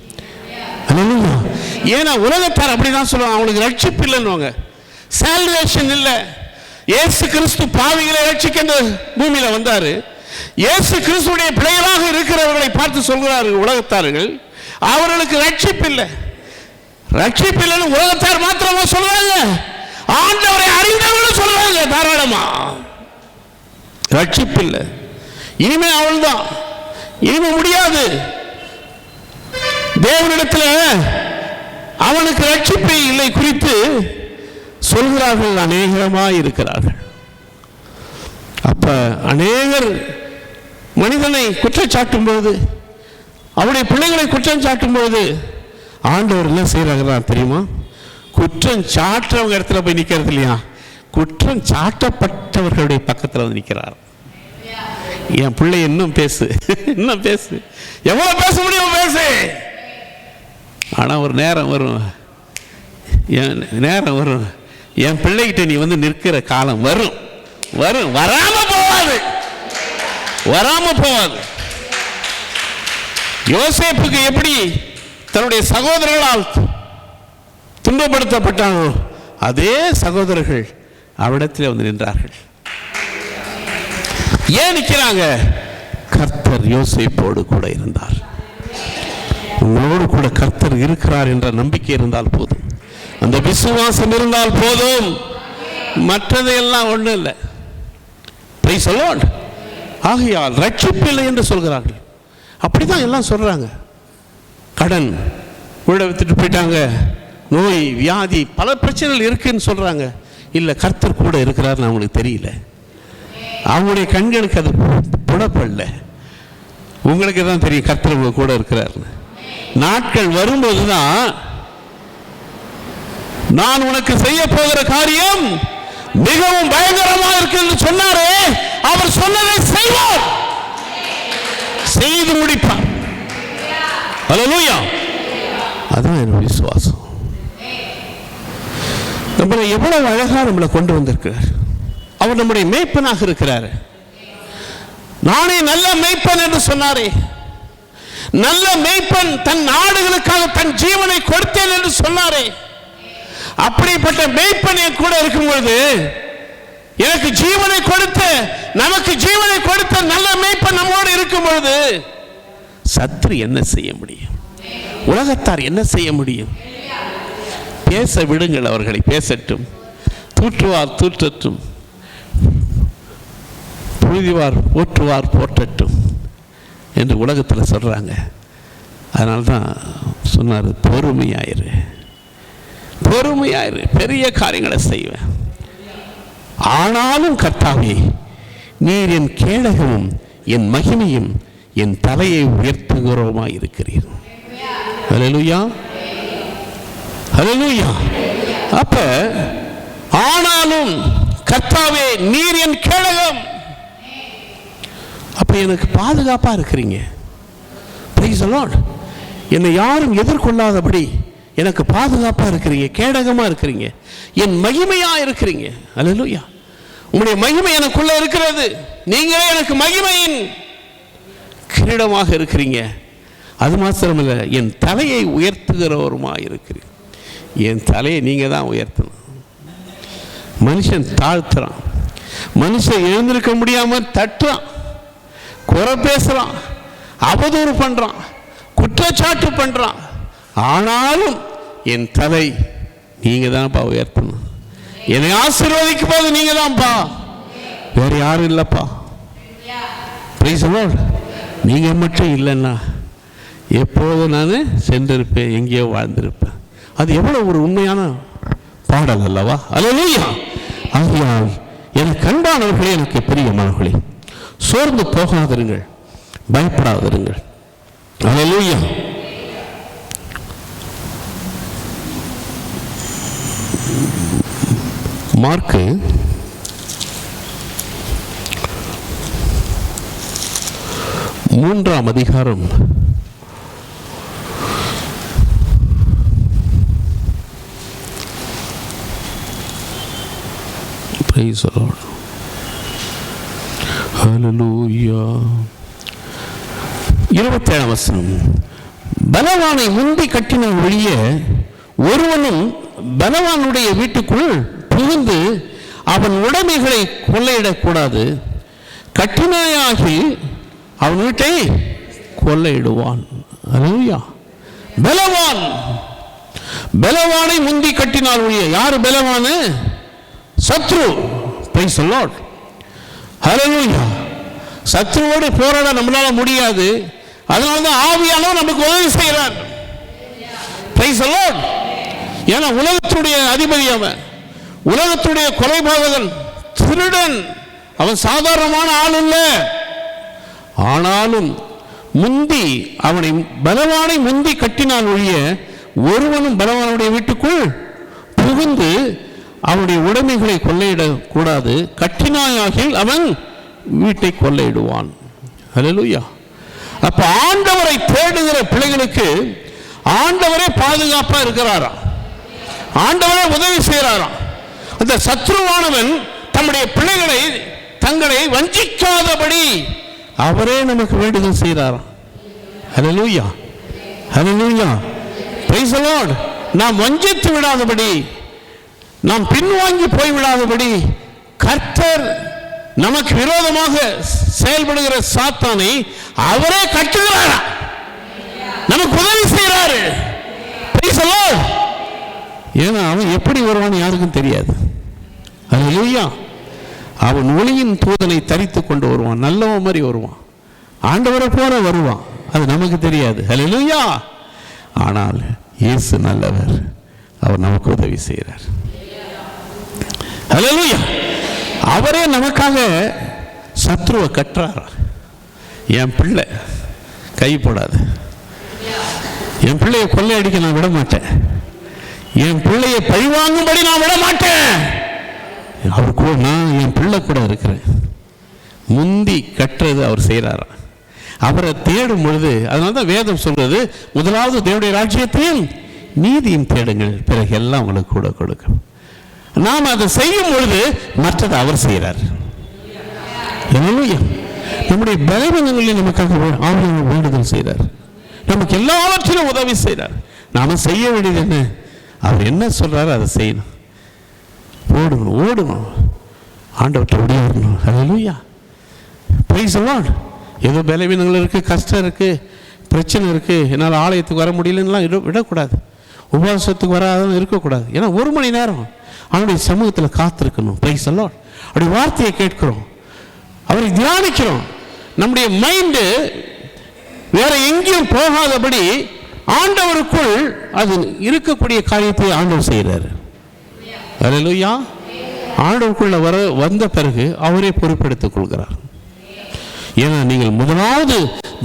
ஏன்னா உலகத்தார் அப்படிதான் சொல்லுவாங்க, அவங்களுக்கு ரட்சிப்பு இல்லைன்னு, சால்வேஷன் இல்லை. இயேசு கிறிஸ்து பாவிகளை ரட்சிக்க இந்த பூமியில வந்தாரு. இயேசு கிறிஸ்துடைய பிள்ளைகளாக இருக்கிறவர்களை பார்த்து சொல்கிறார்கள் உலகத்தார்கள், அவர்களுக்கு ரட்சிப்பு இல்லை. ரட்சிப்பு இல்லைன்னு உலகத்தார் மாத்திரமா சொல்றாங்க, ஆண்டவரை அறிந்தவர்களும் சொல்றாங்க தாராளமா. ரட்சிப்பு இல்லை, இனிமே அவள்தான், இனிமே முடியாது. தேவனிடத்தில் அவனுக்கு ரட்சிப்பு இல்லை குறித்து சொல்கிறார்கள் அநேகமாய் இருக்கிறார்கள். அப்ப அநேகர் மனிதனை குற்றம் சாட்டும் போது, அவருடைய பிள்ளைகளை குற்றம் சாட்டும் போது ஆண்டவர் என்ன செய்யறாங்க தெரியுமா? குற்றம் சாற்றவங்க இடத்துல போய் நிக்கிறது இல்லையா, குற்றம் சாட்டப்பட்டவர்களுடைய பக்கத்தில் வந்து நிற்கிறார். என் பிள்ளை இன்னும் பேசு, இன்னும் பேசு, எவ்வளவு பேச முடியும் பேசு. ஆனா ஒரு நேரம் வரும், நேரம் வரும், என் பிள்ளைகிட்ட நீ வந்து நிற்கிற காலம் வரும், வரும், வராம போவாது, வராம போவாது. யோசேப்புக்கு எப்படி தன்னுடைய சகோதரர்களால் துன்பப்படுத்தப்பட்டானோ அதே சகோதரர்கள் அவரிடத்தில் வந்து நின்றார்கள். ஏன் நிற்கிறாங்க? கர்த்தர் யோசேப்போடு கூட இருந்தார். உங்களோடு கூட கர்த்தர் இருக்கிறார் என்ற நம்பிக்கை இருந்தால் போதும், அந்த விசுவாசம் இருந்தால் போதும், மற்றதையெல்லாம் ஒன்றும் இல்லை. Price the Lord. ஆகையால் ரட்சிப்பு இல்லை என்று சொல்கிறார்கள். அப்படிதான் எல்லாம் சொல்றாங்க. கடன், வீடை வித்துட்டு போயிட்டாங்க, நோய், வியாதி, பல பிரச்சனைகள் இருக்குன்னு சொல்றாங்க. இல்லை, கர்த்தர் கூட இருக்கிறாருன்னு அவங்களுக்கு தெரியல, அவங்களுடைய கண்களுக்கு அது புலப்படல. உங்களுக்கு தான் தெரியும் கர்த்தர் உங்க கூட இருக்கிறாருன்னு. நாட்கள் வரும்போதுதான் நான் உனக்கு செய்ய போகிற காரியம் மிகவும் பயங்கரமா இருக்கு என்று சொன்னாரே, அவர் சொன்னதை செய்வார், செய்து முடிப்பார். அல்லேலூயா. அதான் என் விசுவாசம். நம்மளை எவ்வளவு அழகா நம்மளை கொண்டு வந்திருக்கிறார். அவர் நம்முடைய மேய்ப்பனாக இருக்கிறார். நானே நல்ல மேய்ப்பன் என்று சொன்னாரே, நல்ல மேய்ப்பன் தன் ஆடுகளுக்காக தன் ஜீவனை கொடுத்தேன் என்று சொன்னாரே, அப்படிப்பட்ட மேய்ப்பன் என் கூட இருக்கும்பொழுது எனக்கு ஜீவனை கொடுத்து நமக்கு ஜீவனை கொடுத்த நல்ல மேய்ப்பன் நம்மோடு இருக்கும் பொழுது சத்ரு என்ன செய்ய முடியும்? உலகத்தார் என்ன செய்ய முடியும்? பேச விடுங்கள், அவர்களை பேசட்டும், தூற்றுவார் தூற்றட்டும், புழுதிவார் போற்றுவார் போற்றட்டும் என்று உலகத்தில் சொல்றாங்க. அதனால்தான் சொன்னார், பொறுமையாயிரு, பொறுமையாயிரு, பெரிய காரியங்களை செய்வேன். ஆனாலும் கர்த்தாவே, நீர் என் கேடகமும் என் மகிமையும் என் தலையை உயர்த்துகிறோமா இருக்கிறீர். ஹல்லேலூயா, ஹல்லேலூயா. அப்ப ஆனாலும் கர்த்தாவே நீர் என் கேடகம், அப்ப எனக்கு பாதுகாப்பா இருக்கிறீங்க. Price the Lord. என்னை யாரும் எதிர்கொள்ளாதபடி எனக்கு பாதுகாப்பா இருக்கிறீங்க, கேடகமா இருக்கிறீங்க, என் மகிமையா இருக்கிறீங்க. ஹல்லேலூயா. உங்களுடைய மகிமை எனக்குள்ள இருக்கிறது. நீங்களே எனக்கு மகிமையின் கிரீடமாக இருக்கிறீங்க. அது மாத்திரமல்ல, என் தலையை உயர்த்துகிறவருமா இருக்கிறீங்க. என் தலையை நீங்க தான் உயர்த்தணும். மனுஷன் தாழ்த்துறான், மனுஷன் எழுந்திருக்க முடியாம தட்டுறான், குறை பேசுறான், அவதூறு பண்றான், குற்றச்சாட்டு பண்றான். ஆனாலும் என் தலை நீங்க தான்ப்பா உயர்த்தணும். என்னை ஆசீர்வதிக்கும் போது நீங்க தான்ப்பா, வேற யாரும் இல்லப்பா. Price the Lord. நீங்க மட்டும் இல்லைன்னா எப்போதும் நான் சென்றிருப்பேன், எங்கேயோ வாழ்ந்திருப்பேன். அது எவ்வளவு ஒரு உண்மையான பாடல் அல்லவா? அல்லேலூயா. ஆகையால் எனக்கு அன்பானவர்களே, எனக்கு பிரியமானவர்களே, சோர்ந்து போகாதிருங்கள், பயப்படாதிருங்கள். அல்லேலூயா. மார்க்கு 3ஆம் அதிகாரம் 27ஆம் வசனம். பலவானை முந்தி கட்டின ஒழிய ஒருவனும் பலவானுடைய வீட்டுக்குள் புகுந்து அவன் உடைமைகளை கொள்ளையிடக்கூடாது. கட்டினாயாகி அவன் வீட்டை கொள்ளையிடுவான். அல்லேலூயா. பலவான், பலவானை முந்தி கட்டினால் ஒழிய. யாரு பலவானு? சத்ரு. Price the Lord. ஹல்லேலூயா. சத்ருவோடு போராட நம்மளால முடியாது. அதனால்தான் ஆவியானவர் நமக்கு உதவி செய்கிறார். Price the Lord. ஏன்னா உலகத்துடைய அதிபதி அவன், உலகத்துடைய கொலைபாதகன், திருடன். அவன் சாதாரணமான ஆள் அல்ல. ஆனாலும் முந்தி அவனை பலவானை முந்தி கட்டினால் ஒழிய ஒருவனும் பலவானுடைய வீட்டுக்குள் புகுந்து அவனுடைய உடைமைகளை கொள்ளையிடக்கூடாது. கட்டினாயாகில் அவன் வீட்டை கொள்ளையிடுவான். ஹல்லேலூயா. அப்ப ஆண்டவரை தேடுகிற பிள்ளைகளுக்கு ஆண்டவரே பாதுகாப்பா இருக்கிறாரா, ஆண்டவரே உதவி செய்கிறாராம். அந்த சத்ருவானவன் தம்முடைய பிள்ளைகளை தங்களை வஞ்சிக்காதபடி அவரே நமக்கு வேண்டுதல் செய்கிறாராம். ஹல்லேலூயா, ஹல்லேலூயா. Praise the Lord. நாம் வஞ்சித்து விடாதபடி, நாம் பின்வாங்கி போய்விடாதபடி கர்த்தர் நமக்கு விரோதமாக செயல்படுகிற சாத்தானை அவரே கட்டுகிறாரா, நமக்கு உதவி செய்கிறாரு. Price the Lord. ஏன்னா அவன் எப்படி வருவான்னு யாருக்கும் தெரியாது. ஹல்லேலூயா. அவன் ஒளியின் தூதனை தரித்து கொண்டு வருவான், நல்லவன் மாதிரி வருவான், ஆண்டவரை போல வருவான். அது நமக்கு தெரியாது. ஹல்லேலூயா. ஆனால் இயேசு நல்லவர், அவர் நமக்கு உதவி செய்கிறார். ஹல்லேலூயா. அவரே நமக்காக சத்ருவை கட்டுறாரா. என் பிள்ளை கை போடாது, என் பிள்ளையை கொள்ளையடிக்க நான் விட மாட்டேன், என் பிள்ளையை பழிவாங்கும்படி நான் விட மாட்டேன். அவர் கூட நான் என் பிள்ளை கூட இருக்கிறேன். முந்தி கட்டுறது அவர் செய்கிறாரா. அவரை தேடும் பொழுது, அதனால தான் வேதம் சொல்றது, முதலாவது தேவனுடைய ராஜ்யத்தையும் நீதியும் தேடுங்கள், பிறகு எல்லாம் உங்களுக்கு கூட கொடுக்கும். நாம் அதை செய்யும் பொழுது மற்றது அவர் செய்கிறார். நம்முடைய பலவீனங்களில் நமக்காக ஆவியானவர் வேண்டுதல் செய்கிறார், நமக்கு எல்லாவற்றிலும் உதவி செய்கிறார். நாம செய்ய வேண்டியது என்ன? அவர் என்ன சொல்றாரு அதை செய்யணும், ஓடணும் ஓடணும். ஆண்டவர்கிட்ட ஓடியாரணும். ஹல்லேலூயா, பிரைஸ் தி லார்ட். ஏதோ பலவீனங்கள் இருக்குது, கஷ்டம் இருக்குது, பிரச்சனை இருக்குது, என்னால் ஆலயத்துக்கு வர முடியலன்னுலாம் விடக்கூடாது. உபவாசத்துக்கு வராதுன்னு இருக்கக்கூடாது. ஏன்னா 1 மணி நேரம் அவனுடைய சமூகத்தில் காத்திருக்கணும். Price the Lord. அப்படி வார்த்தையை கேட்கிறோம், அவரை தியானிக்கிறோம். நம்முடைய மைண்டு வேற எங்கேயும் போகாதபடி ஆண்டவருக்குள் அது இருக்கக்கூடிய காரியத்தை ஆண்டவர் செய்கிறார். ஹல்லேலூயா. ஆண்டவருக்குள்ள வந்த பிறகு அவரே பொறுப்பெடுத்துக் கொள்கிறார். ஏன்னா நீங்கள் முதலாவது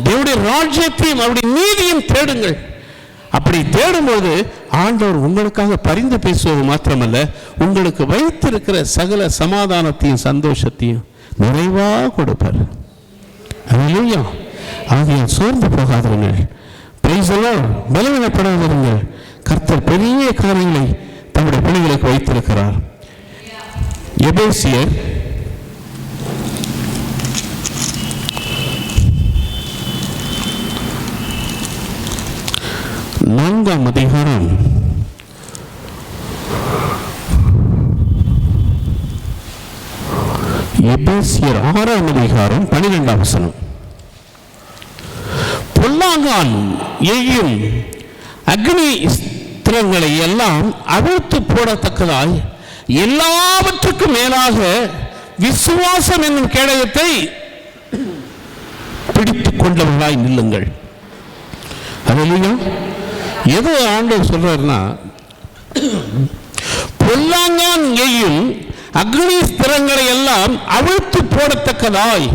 தேவனுடைய ராஜ்யத்தையும் அவருடைய நீதியும் தேடுங்கள். அப்படி தேடும்போது ஆண்டவர் உங்களுக்காக பரிந்து பேசுவது மாத்திரமல்ல, உங்களுக்கு வைத்திருக்கிற சகல சமாதானத்தையும் சந்தோஷத்தையும் நிறைவாக கொடுப்பார். ஹல்லேலூயா. ஆகையால் சோர்ந்து போகாதீர்கள், பிரைஸ் தி லார்ட், பலவீனப்படாதீர்கள். கர்த்தர் பெரிய காரியங்களை தம்முடைய பிள்ளைகளுக்கு வைத்திருக்கிறார். எபேசியர் 4ஆம் அதிகாரம் 6ஆம் அதிகாரம் 12ஆம் வசனம். பொல்லாங்கான் எய்யும் அக்னி ஸ்திரங்களை எல்லாம் அவிழ்த்து போடத்தக்கதாய் எல்லாவற்றுக்கும் மேலாக விசுவாசம் என்னும் கேடயத்தை பிடித்துக் கொண்டவர்களாய் நில்லுங்கள். ஹல்லேலூயா. எது ஆண்டவர் சொல்றாருன்னா, பொல்லாங்கான் எய்யும் அக்னி ஸ்திரங்களை எல்லாம் அவிழ்த்து போடத்தக்கதாய்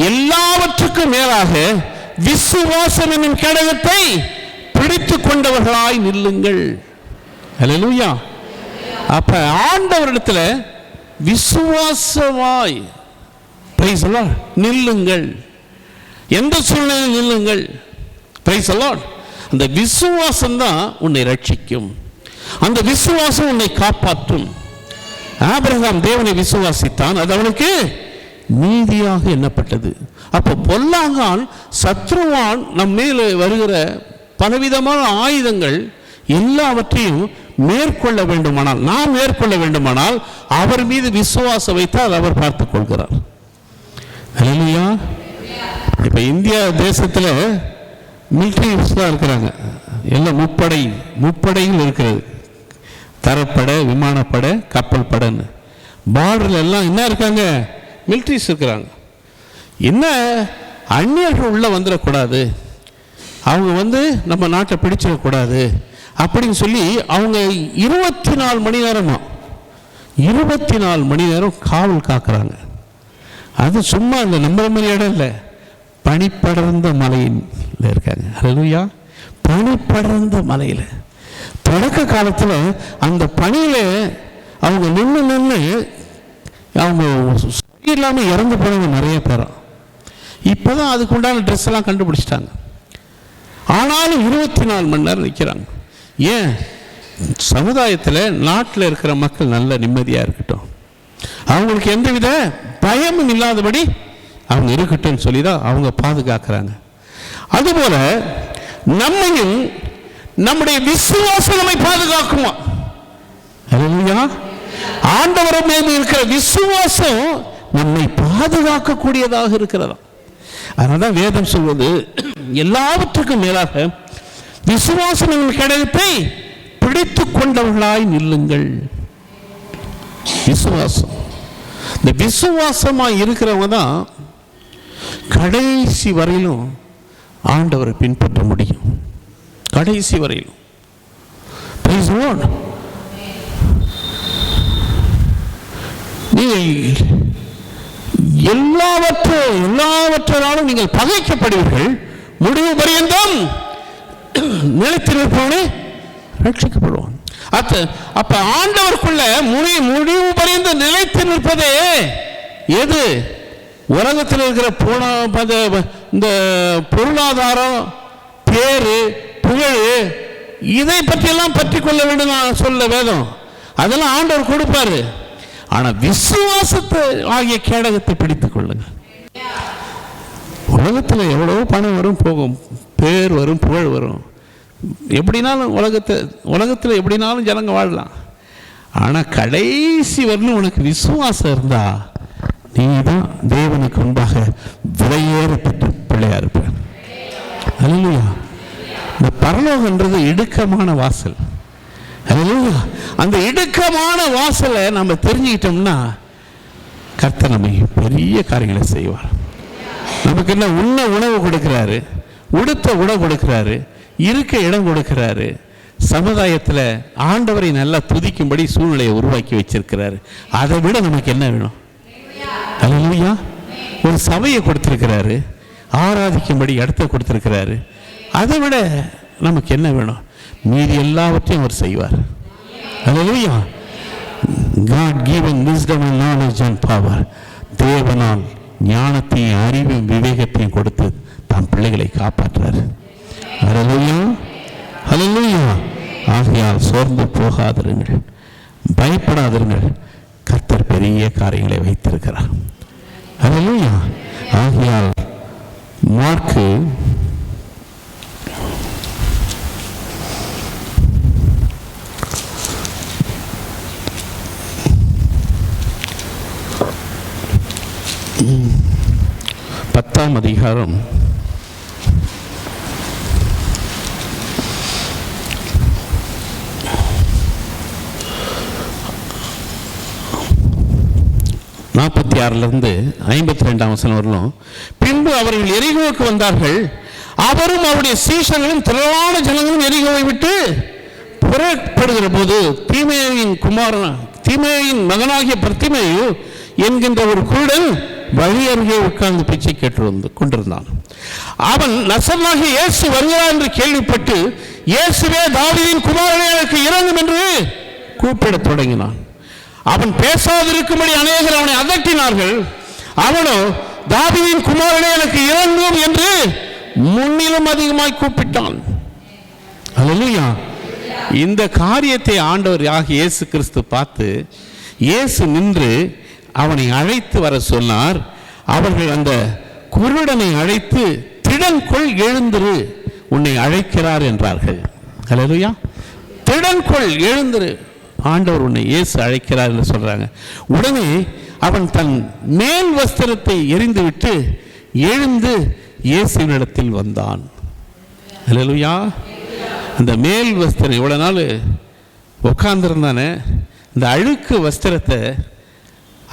எல்லாவற்றுக்கும் மேலாக விசுவாசம் என்னும் கேடயத்தை பிடித்துக் கொண்டவர்களாய் நில்லுங்கள். ஹல்லேலூயா. அப்ப ஆண்டவரிடத்துல விசுவாசமாய் பிரைஸ் தி லார்ட் நில்லுங்கள். எந்த சூழ்நிலையில் நில்லுங்கள். Price the Lord. அந்த விசுவாசம் தான் உன்னை ரட்சிக்கும். அந்த விசுவாசம் உன்னை காப்பாற்றும். ஆபிரகாம் தேவனை விசுவாசித்தான், அது அவனுக்கு நீதியாக எண்ணப்பட்டது. அப்போ பொல்லாங்கான் சத்ருவான் நம் மேலே வருகிற பலவிதமான ஆயுதங்கள் எல்லாவற்றையும் மேற்கொள்ள வேண்டுமானால், நாம் மேற்கொள்ள வேண்டுமானால் அவர் மீது விசுவாசம் வைத்தால் அவர் பார்த்துக் கொள்கிறார். ஹல்லேலூயா. இப்போ இந்தியா தேசத்தில் மிலிட்ரிஸ் தான் இருக்கிறாங்க. எல்லாம் முப்படையில் இருக்கிறது. தரப்படை, விமானப்படை, கப்பல் படைன்னு பார்டரில் எல்லாம் என்ன இருக்காங்க, மிலிட்ரிஸ் இருக்கிறாங்க. என்ன அந்நியர்கள் உள்ளே வந்துடக்கூடாது, அவங்க நம்ம நாட்டை பிடிச்சிடக்கூடாது அப்படின்னு சொல்லி அவங்க 24 மணி நேரமா 24 மணி நேரம் காவல் காக்குறாங்க. அது சும்மா இந்த நம்புற மாதிரி இடம் இல்லை, பனிப்படர்ந்த மலையில் இருக்காங்க. ஹல்லேலூயா. பனிப்படர்ந்த மலையில் தொடக்க காலத்தில் அந்த பனியில் அவங்க நின்று அவங்க இல்லாமல் இறந்து போனவங்க நிறைய பேரும். இப்போ தான் அதுக்கு உண்டான ட்ரெஸ் எல்லாம் கண்டுபிடிச்சிட்டாங்க. ஆனாலும் 24 மணி நேரம் நிற்கிறாங்க. ஏன்? சமுதாயத்தில் நாட்டில் இருக்கிற மக்கள் நல்ல நிம்மதியாக இருக்கட்டும், அவங்களுக்கு எந்தவித பயமும் இல்லாதபடி அவங்க இருக்கட்டும் சொல்லி தான் அவங்க பாதுகாக்கிறாங்க. அதுபோல நம்மையும் நம்முடைய விசுவாசம் நம்மை பாதுகாக்குமா? ஹல்லேலூயா. ஆண்டவர் மீது இருக்கிற விசுவாசம் நம்மை பாதுகாக்கக்கூடியதாக இருக்கிறதா. அதனால்தான் வேதம் சொல்வது, எல்லாவற்றுக்கும் மேலாக விசுவாசம் என்ற கேடயத்தை பிடித்துக் கொண்டவர்களாய் நில்லுங்கள். விசுவாசம், இந்த விசுவாசமாய் இருக்கிறவங்க தான் கடைசி வரையிலும் ஆண்டவரை பின்பற்ற முடியும். கடைசி வரையிலும். Praise the Lord. நீங்கள் எல்லாவற்றாலும் நீங்கள் பகைக்கப்படுவீர்கள், முடிவு பரியந்தம் நிலைத்திருப்பவனே ரட்சிக்கப்படுவான். அப்ப ஆண்டவருக்குள்ள முடிவு பரியந்த நிலைத்து நிற்பதே எது? உலகத்தில் இருக்கிற இந்த பொருளாதாரம், பேரு, புகழ், இதை பற்றியெல்லாம் பற்றி கொள்ள வேண்டும் சொல்ல வேதம். அதெல்லாம் ஆண்டவர் கொடுப்பாரு. ஆனா விசுவாசத்தை ஆகிய கேடகத்தை பிடித்துக் கொள்ளுங்க. உலகத்தில் எவ்வளவோ பணம் வரும் போகும், பேர் வரும், புகழ் வரும், எப்படினாலும் உலகத்தில் எப்படினாலும் ஜனங்க வாழலாம். ஆனால் கடைசி வரலும் உனக்கு விசுவாசம் இருந்தா நீ தான் தேவனுக்கு முன்பாக விலையேறப்பட்ட பிள்ளையா இருப்ப. அல்லேலூயா. இந்த பரலோகன்றது இடுக்கமான வாசல். அல்லேலூயா. அந்த இடுக்கமான வாசலை நம்ம தெரிஞ்சுக்கிட்டோம்னா கர்த்தர் நம்மை பெரிய காரியங்களை செய்வார். நமக்கு என்ன உண்ண உணவு கொடுக்கிறாரு, உடுத்த உணவு கொடுக்கிறாரு, இருக்க இடம் கொடுக்கிறாரு, சமுதாயத்தில் ஆண்டவரை நல்லா துதிக்கும்படி சூழ்நிலையை உருவாக்கி வச்சிருக்கிறாரு. அதை விட நமக்கு என்ன வேணும்? அல்லேலூயா. ஒரு சபையை கொடுத்திருக்கிறாரு, ஆராதிக்கும்படி இடத்த கொடுத்திருக்கிறாரு. அதை விட நமக்கு என்ன வேணும்? மீதி எல்லாவற்றையும் அவர் செய்வார். அல்லேலூயா. God given wisdom and knowledge and power. தேவனால் ஞானத்தையும் அறிவையும் விவேகத்தையும் கொடுத்து தம் பிள்ளைகளை காப்பாற்றார். அல்லேலூயா. அல்லேலூயா. ஆகையால் சோர்ந்து போகாதிருங்கள், பயப்படாதிருங்கள், கர்த்தர் பெரிய காரியங்களை வைத்திருக்கிறார். அல்லேலூயா. ஆகையால் மார்க்கு 10ஆம் அதிகாரம் 46 52 வசனம் வரலும். பின்பு அவர்கள் எரிகோவுக்கு வந்தார்கள். அவரும் அவருடைய சீஷர்களும் திரளான ஜனங்களும் எரிகோவை விட்டு புறப்படுகிற போது தீமேயின் மகனாகிய பர்த்திமேயு என்கின்ற ஒரு குருடன் வழி அருகே உட்கார்ந்து பிச்சை கேட்டு கொண்டிருந்தான். அவன் நசரேயனாகிய இயேசு வருகிறார் என்று கேள்விப்பட்டு, இயேசுவே தாவீதின் குமாரனே எனக்கு இரங்கும் என்று கூப்பிடத் தொடங்கினான். அவன் பேசாதிருக்கும்படி அநேகர் அவனை அதட்டினார்கள். அவனோ தாவீதின் குமாரனே எனக்கு இரங்கும் என்று முன்னிலும் அதிகமாய் கூப்பிட்டான். அல்லேலூயா. இந்த காரியத்தை ஆண்டவர் ஆகிய இயேசு கிறிஸ்து பார்த்து இயேசு நின்று அவனை அழைத்து வர சொன்னார். அவர்கள் அந்த குருடனை அழைத்து, திடன் கொள், எழுந்திரு, உன்னை அழைக்கிறார் என்றார்கள். அல்லேலூயா. திடன் கொள், எழுந்திரு, ஆண்டவர் உன்னை இயேசு அழைக்கிறார் என்று சொல்றாங்க. உடனே அவன் தன் மேல் வஸ்திரத்தை எறிந்துவிட்டு எழுந்து இயேசுவினிடத்தில் வந்தான். அல்லேலூயா. அந்த மேல் வஸ்திரம் இவ்வளவு நாள் உட்கார்ந்துருந்தானே, இந்த அழுக்கு வஸ்திரத்தை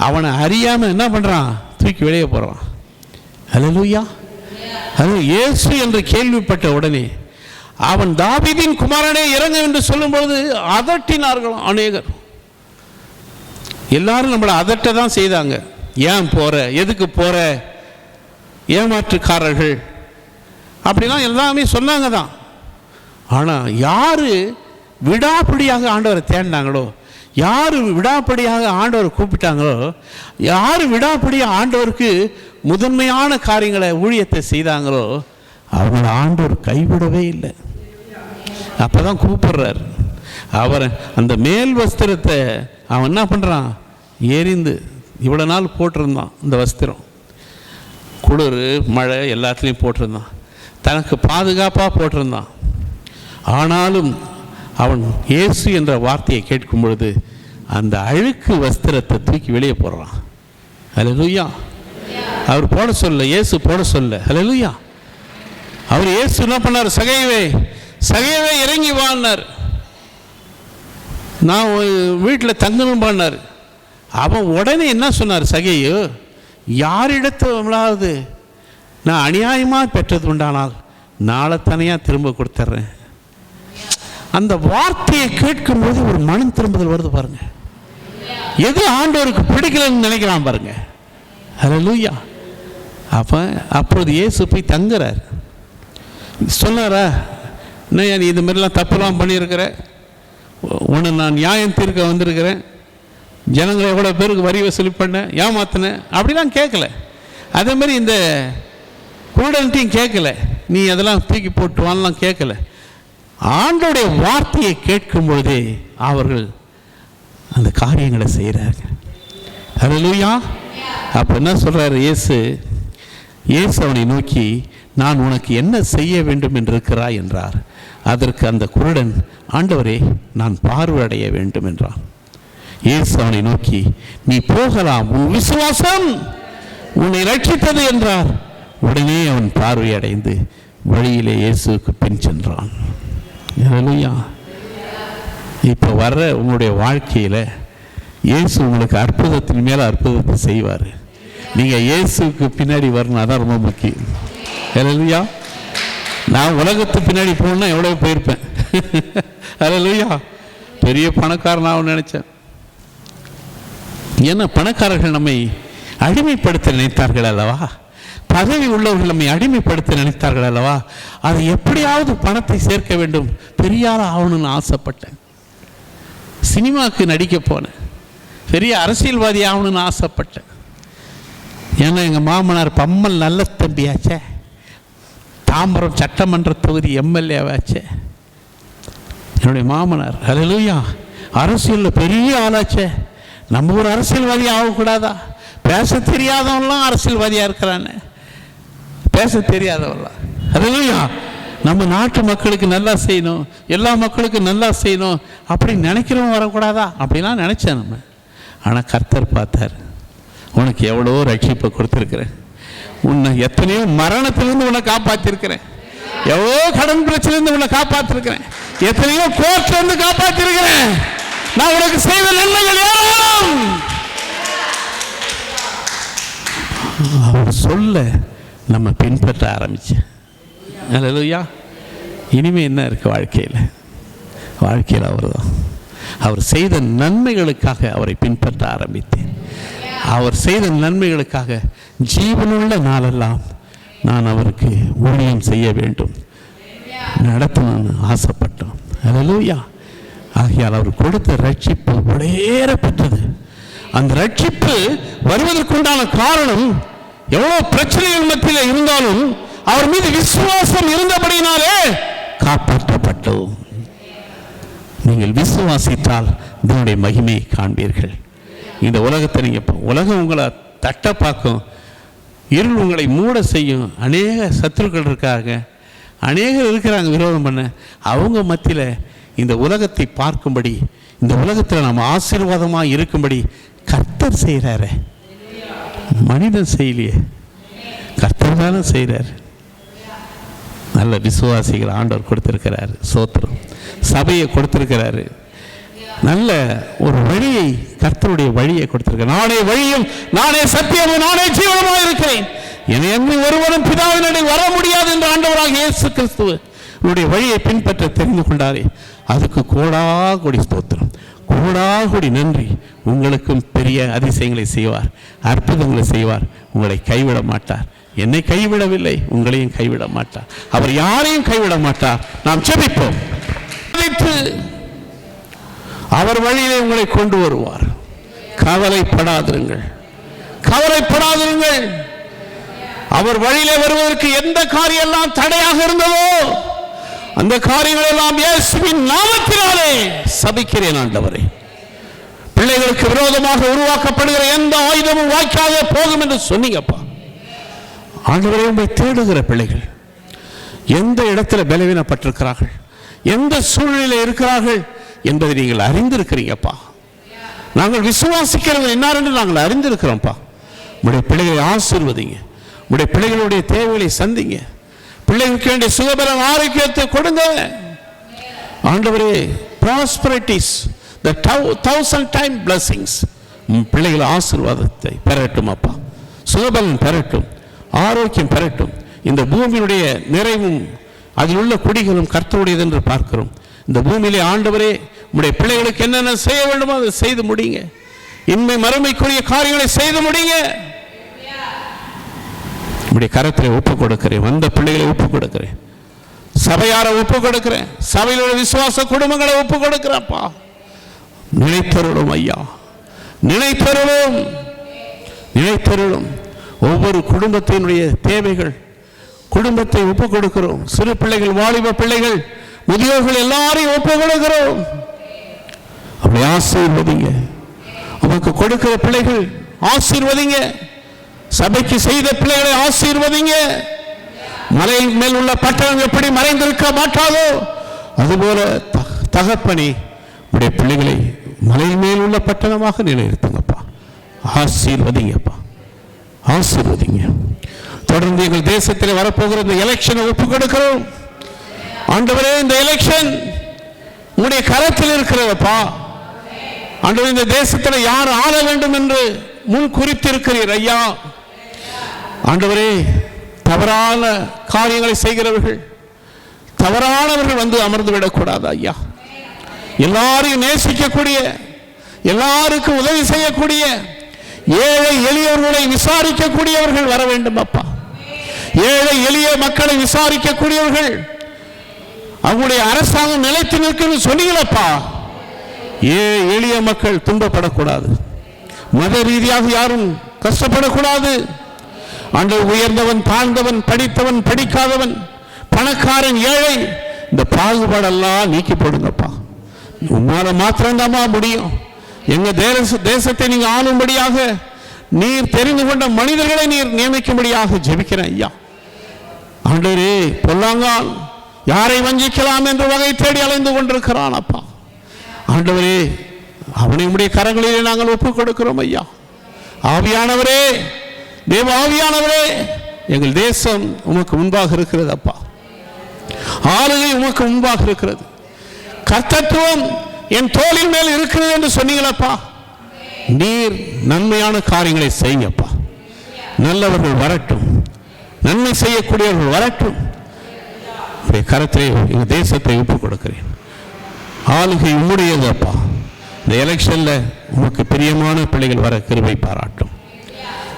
அவனை அறியாம என்ன பண்றான்? தூக்கி வெளியே போறான். அல்லேலூயா. அது இயேசு என்று கேள்விப்பட்ட உடனே அவன் தாவீதின் குமாரனே இறங்க என்று சொல்லும் பொழுது அதட்டினார்கள் அநேகர். எல்லாரும் நம்மளை அதட்ட தான் செய்தாங்க. ஏன் போற, எதுக்கு போற, ஏமாற்றுக்காரர்கள் அப்படிலாம் எல்லாமே சொன்னாங்க தான். ஆனால் யாரு விடாப்பிடியாக ஆண்டவரை தேடினாங்களோ, யார் விடாப்படியாக ஆண்டவர் கூப்பிட்டாங்களோ, யார் விடாப்படியாக ஆண்டவருக்கு முதன்மையான காரியங்களை ஊழியத்தை செய்தாங்களோ, அவங்கள ஆண்டவர் கைவிடவே இல்லை. அப்பதான் கூப்பிடுறார். அவர் அந்த மேல் வஸ்திரத்தை அவன் என்ன பண்ணுறான்? எரிந்து இவ்வளோ நாள் போட்டிருந்தான். இந்த வஸ்திரம் குளிர் மழை எல்லாத்துலேயும் போட்டிருந்தான், தனக்கு பாதுகாப்பாக போட்டிருந்தான். ஆனாலும் அவன் இயேசு என்ற வார்த்தையை கேட்கும் பொழுது அந்த அழுக்கு வஸ்திரத்தை தூக்கி வெளியே போடுறான். அல்லேலூயா. அவர் போட சொல்ல, இயேசு போட சொல்ல. அல்லேலூயா. அவர் இயேசு என்ன பண்ணார்? சகையவே இறங்கி வான்னார். நான் வீட்டில் தங்கணும் பண்ணார். அவன் உடனே என்ன சொன்னார்? சகையோ, யாரிடத்து நான் அநியாயமாக பெற்றது உண்டானால் நாளை தனியாக திரும்ப கொடுத்துட்றேன். அந்த வார்த்தையை கேட்கும்போது ஒரு மனம் திரும்புதல் வருது பாருங்க. எது ஆண்டவருக்கு பிடிக்கலன்னு நினைக்கிறான் பாருங்க. அல்லேலூயா. அப்பொழுது இயேசு போய் தங்குறார். சொன்னாரா, என்ன நீ இது மாதிரிலாம் தப்புலாம் பண்ணியிருக்கிற, உன்னை நான் நியாயம் தீர்க்க வந்திருக்கிறேன், ஜனங்களை எவ்வளோ பேருக்கு வரி வசூலி பண்ண, ஏமாத்தினேன் அப்படிலாம் கேட்கல. அதே மாதிரி இந்த குருடன்ட்டையும் கேட்கல, நீ அதெல்லாம் தூக்கி போட்டு வாங்கலாம் கேட்கல. ஆண்டோடைய வார்த்தையை கேட்கும் பொழுதே அவர்கள் அந்த காரியங்களை செய்கிறார்கள். அல்லேலூயா. அப்போ என்ன சொல்றாரு இயேசு அவனை நோக்கி, நான் உனக்கு என்ன செய்ய வேண்டும் என்று இருக்கிறாய் என்றார். அதற்கு அந்த குருடன், ஆண்டவரே, நான் பார்வையடைய வேண்டும் என்றான். இயேசு அவனை நோக்கி, நீ போகலாம், உன் விசுவாசம் உன்னை ரட்சித்தது என்றார். உடனே அவன் பார்வையடைந்து வழியிலே இயேசுக்கு பின் சென்றான். ஹல்லேலூயா. இப்போ வர்ற உங்களுடைய வாழ்க்கையில் இயேசு உங்களுக்கு அற்புதத்தின் மேலே அற்புதத்தை செய்வார். நீங்கள் இயேசுக்கு பின்னாடி வரணும், அதான் ரொம்ப முக்கியம். ஹல்லேலூயா. நான் உலகத்து பின்னாடி போகணுன்னா எவ்வளோ போயிருப்பேன். ஹல்லேலூயா. பெரிய பணக்காரனாக நினச்சேன். ஏன்னா பணக்காரர்கள் நம்மை அடிமைப்படுத்த நினைத்தார்கள் அல்லவா, பதவி உள்ளவர்கள் நம்மை அடிமைப்படுத்த நினைத்தார்கள் அல்லவா. அது எப்படியாவது பணத்தை சேர்க்க வேண்டும், பெரிய ஆள் ஆகணும்னு ஆசைப்பட்டேன். சினிமாவுக்கு நடிக்க போனேன், பெரிய அரசியல்வாதி ஆகணும்னு ஆசைப்பட்டேன். ஏன்னா எங்கள் மாமனார் பம்மல் நல்ல தம்பியாச்சே, தாம்பரம் சட்டமன்ற தொகுதி எம்எல்ஏவாச்சே என்னுடைய மாமனார். ஹல்லேலூயா. அரசியலில் பெரிய ஆளாச்சே. நம்ம ஒரு அரசியல்வாதி ஆகக்கூடாதா? பேச தெரியாதவன்லாம் அரசியல்வாதியாக இருக்கிறானே, பேச தெரியாதவன்லாம். ஹல்லேலூயா. நம்ம நாட்டு மக்களுக்கு நல்லா செய்யணும், எல்லா மக்களுக்கும் நல்லா செய்யணும் அப்படின்னு நினைக்கிறவங்க வரக்கூடாதா? அப்படிலாம் நினச்சேன் நம்ம. ஆனால் கர்த்தர் பார்த்தார், உனக்கு எவ்வளோ ரட்சிப்பை கொடுத்துருக்குறேன், உன்னை எத்தனையோ மரணத்திலிருந்து உன்னை காப்பாற்றிருக்கிறேன், எவ்வளோ கடன் பிரச்சனையிலிருந்து உன்னை காப்பாற்றிருக்கிறேன், எத்தனையோ கோர்ட்லேருந்து காப்பாற்றிருக்கிறேன், நான் உனக்கு செய்த நன்மைகள் ஏராளம். அவர் சொல்ல நம்ம பின்பற்ற ஆரம்பிச்சேன். ஹல்லேலூயா. இனிமே என்ன இருக்கு வாழ்க்கையில்? வாழ்க்கையில் அவர் தான். அவர் செய்த நன்மைகளுக்காக அவரை பின்பற்ற ஆரம்பித்தேன். அவர் செய்த நன்மைகளுக்காக ஜீவனுள்ள நாளெல்லாம் நான் அவருக்கு ஊழியம் செய்ய வேண்டும், நடத்தணும்னு ஆசைப்பட்டோம். ஹல்லேலூயா. ஆகையால் அவர் கொடுத்த ரட்சிப்பு உடையேற பெற்றது. அந்த ரட்சிப்பு வருவதற்குண்டான காரணம், எவ்வளோ பிரச்சனைகள் மத்தியில் இருந்தாலும் அவர் மீது விசுவாசம் இருந்தபடினாலே காப்பாற்றப்பட்டோம். நீங்கள் விசுவாசித்தால் இதனுடைய மகிமையை காண்பீர்கள். இந்த உலகத்தை நீங்கள், உலகம் உங்களை தட்ட பார்க்கும், இருள் உங்களை மூட செய்யும். அநேக சத்துருக்கள் இருக்காங்க, அநேகர் இருக்கிறாங்க விரோதம் பண்ண. அவங்க மத்தியில் இந்த உலகத்தை பார்க்கும்படி, இந்த உலகத்தில் நாம் ஆசீர்வாதமாக இருக்கும்படி கர்த்தர் செய்கிறாரு. மனிதன் செய்யலையே, கர்த்தர் தானே செய்கிறார். நல்ல விசுவாசிகள் ஆண்டவர் கொடுத்திருக்கிறாரு. சோத்திரம். சபையை கொடுத்திருக்கிறாரு. நல்ல ஒரு வழியை, கர்த்தருடைய வழியை கொடுத்திருக்கிறார். நானே வழியும் நானே சத்தியமும் நானே ஜீவனுமாக இருக்கிறேன், என்னை ஒருவரும் பிதாவினிடம் வர முடியாது என்று ஆண்டவராக இயேசு கிறிஸ்துவனுடைய வழியை பின்பற்ற தெரிந்து கொண்டாரே, அதுக்கு கோடாகோடி ஸ்தோத்திரம், கோடாகோடி நன்றி. உங்களுக்கும் பெரிய அதிசயங்களை செய்வார், அற்புதங்களை செய்வார். உங்களை கைவிட மாட்டார். என்னை கைவிடவில்லை, உங்களையும் கைவிட மாட்டார். அவர் யாரையும் கைவிட மாட்டார். நாம் ஜெபிப்போம். அவர் வழியிலே உங்களை கொண்டு வருவார். கவலைப்படாதிருங்கள், கவலைப்படாதிருங்கள். அவர் வழியிலே வருவதற்கு எந்த காரியம் எல்லாம் தடையாக இருந்ததோ அந்த காரியங்கள் எல்லாம் இயேசுவின் நாமத்தினாலே சபிக்கிறேன். ஆண்டவரே, பிள்ளைகளுக்கு விரோதமாக உருவாக்கப்படுகிற எந்த ஆயுதமும் வாய்க்காக போகும் என்று சொன்னீங்கப்பா. ஆண்டவரே, உங்களை தேடுகிற பிள்ளைகள் எந்த இடத்துல பலவீனப்பட்டிருக்கிறார்கள், எந்த சூழ்நிலையில் இருக்கிறார்கள் என்பதை நீங்கள் அறிந்திருக்கிறீங்கப்பா. நாங்கள் விசுவாசிக்கிறது என்ன என்று நாங்கள் அறிந்திருக்கிறோம்ப்பா. உங்களுடைய பிள்ளைகளை ஆசீர்வதிங்க, உங்களுடைய பிள்ளைகளுடைய தேவைகளை சந்திங்க, பிள்ளைகளுக்கு வேண்டிய சுகபலம் ஆரோக்கியத்தை கொடுங்க. ஆண்டவரே, ப்ராஸ்பரிட்டிஸ், the 1000 times blessings, பிள்ளைகள் ஆசீர்வாதத்தை பெறட்டும் அப்பா, சுகபலம் பெறட்டும், ஆரோக்கியம் பெறட்டும். இந்த பூமியினுடைய நிறைவும் அதில் உள்ள குடிகளும் கர்த்தருடையது என்று பார்க்கிறோம். இந்த பூமியிலே ஆண்டவரே, உங்களுடைய பிள்ளைகளுக்கு என்னென்ன செய்ய வேண்டுமோ அதை செய்து முடியுங்க. இன்மை மறுமைக்குரிய காரியங்களை செய்து முடியுங்க. உங்களுடைய கரத்தில் ஒப்பு கொடுக்கிறேன், வந்த பிள்ளைகளை ஒப்பு கொடுக்கிறேன், சபையாரை ஒப்பு கொடுக்கிறேன், சபையில் உள்ள விசுவாச குடும்பங்களை ஒப்பு கொடுக்கிறேன்ப்பா. நினைத்தருளும் ஐயா, நினைத்தருளும், நினைத்தருளும். ஒவ்வொரு குடும்பத்தினுடைய தேவைகள், குடும்பத்தை ஒப்பு கொடுக்கிறோம். சிறு பிள்ளைகள், வாலிப பிள்ளைகள், முதியோர்கள் எல்லாரையும் ஒப்பு கொடுக்கிறோம். அப்படி ஆசீர்வதிங்க. உமக்கு கொடுக்கிற பிள்ளைகள் ஆசீர்வதிங்க. சபைக்கு செய்த பிள்ளைகளை ஆசீர்வதிங்க. மலையின் மேல் உள்ள பட்டணம் எப்படி மறைந்திருக்க மாட்டாதோ அதுபோல தகப்பனே, உடைய பிள்ளைகளை மலை மேல் உள்ள பட்டணமாக நிலைநிறுத்துங்கப்பா. ஆசீர்வதிங்கப்பா, ஆசீர்வதிங்க. தொடர்ந்து எங்கள் தேசத்தில் வரப்போகிற இந்த எலெக்ஷனை ஒப்புக் கொடுக்கிறோம் ஆண்டவரே. இந்த எலெக்ஷன் உங்களுடைய கரத்தில் இருக்கிறதப்பா ஆண்டவரே. இந்த தேசத்தில் யார் ஆள வேண்டும் என்று முன் குறித்திருக்கிறீர் ஐயா. ஆண்டவரே, தவறான காரியங்களை செய்கிறவர்கள், தவறானவர்கள் வந்து அமர்ந்து விடக்கூடாது ஐயா. எல்லாரையும் நேசிக்கக்கூடிய, எல்லாருக்கும் உதவி செய்யக்கூடிய, ஏழை எளியவர்களை விசாரிக்கக்கூடியவர்கள் வர வேண்டும் அப்பா. ஏழை எளிய மக்களை விசாரிக்கக்கூடியவர்கள், அவங்களுடைய அரசாங்கம் நிலைத்து நிற்கும் சொன்னீங்களப்பா. எளிய மக்கள் துன்பப்படக்கூடாது, மத ரீதியாக யாரும் கஷ்டப்படக்கூடாது. ஆண்டவர், உயர்ந்தவன் தாழ்ந்தவன், படித்தவன் படிக்காதவன், பணக்காரன் ஏழை, இந்த பாகுபாடெல்லாம் நீக்கி போடுங்கப்பா. உன்னால மாத்திரம்தாமா முடியும். எங்க தேசத்தை நீங்க ஆளும்படியாக நீர் தெரிந்து கொண்ட மனிதர்களை நீர் நியமிக்கும்படியாக ஜெபிக்கிறேன் ஐயா. ஆண்டவரே, பொல்லாங்கான் யாரை வஞ்சிக்கலாம் என்று வகை தேடி அலைந்து கொண்டிருக்கிறான் அப்பா. ஆண்டவரே, அவனை உடைய கரங்களிலே நாங்கள் ஒப்புக் கொடுக்கிறோம் ஐயா. ஆவியானவரே, தேவ ஆவியானவரே, எங்கள் தேசம் உமக்கு முன்பாக இருக்கிறது அப்பா. ஆளுகை உமக்கு முன்பாக இருக்கிறது. கர்த்தத்துவம் என் தோளின் மேல் இருக்கிறது என்று சொன்னீங்களப்பா. நீர் நன்மையான காரியங்களை செய்யுங்கப்பா. நல்லவர்கள் வரட்டும், நன்மை செய்யக்கூடியவர்கள் வரட்டும். கரத்தை எங்கள் தேசத்தை ஒப்புக் கொடுக்கிறேன். ஆளுகை உம்முடையது அப்பா. இந்த எலெக்ஷன்ல உமக்கு பிரியமான பிள்ளைகள் வர கிருபை பாராட்டும்.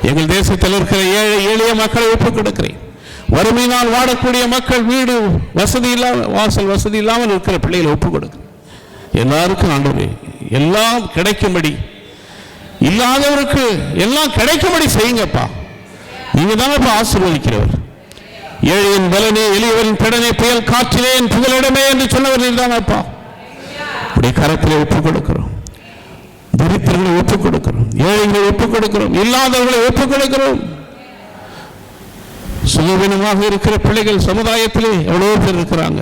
எங்கள் தேசத்தில் இருக்கிற ஏழை எளிய மக்களை ஒப்புக் கொடுக்கிறேன். வறுமையினால் வாடக்கூடிய மக்கள், வீடு வசதி இல்லாமல், வாசல் வசதி இல்லாமல் இருக்கிற பிள்ளைகளை ஒப்புக் கொடுக்கிறேன். எல்லாருக்கும் ஆண்டவரே எல்லாம் கிடைக்கும்படி, இல்லாதவருக்கு எல்லாம் கிடைக்கும்படி செய்யுங்கப்பா. நீங்க தானப்பா ஆசீர்வதிக்கிறவர். ஏழையின் பலனே, எளியவரின் கடனே, புயல் காற்றிலே என் புகலிடமே என்று சொன்னவர் நீர்தானப்பா. உடைய கரத்திலே ஒப்புக் கொடுக்கிறோம். தரித்திரங்களை ஒப்புக் கொடுக்கிறோம், ஏழைகளை ஒப்புக் கொடுக்கிறோம், இல்லாதவர்களை ஒப்புக் கொடுக்கிறோம். சுகவீனமாக இருக்கிற பிள்ளைகள் சமுதாயத்திலே எவ்வளோ பேர் இருக்கிறாங்க.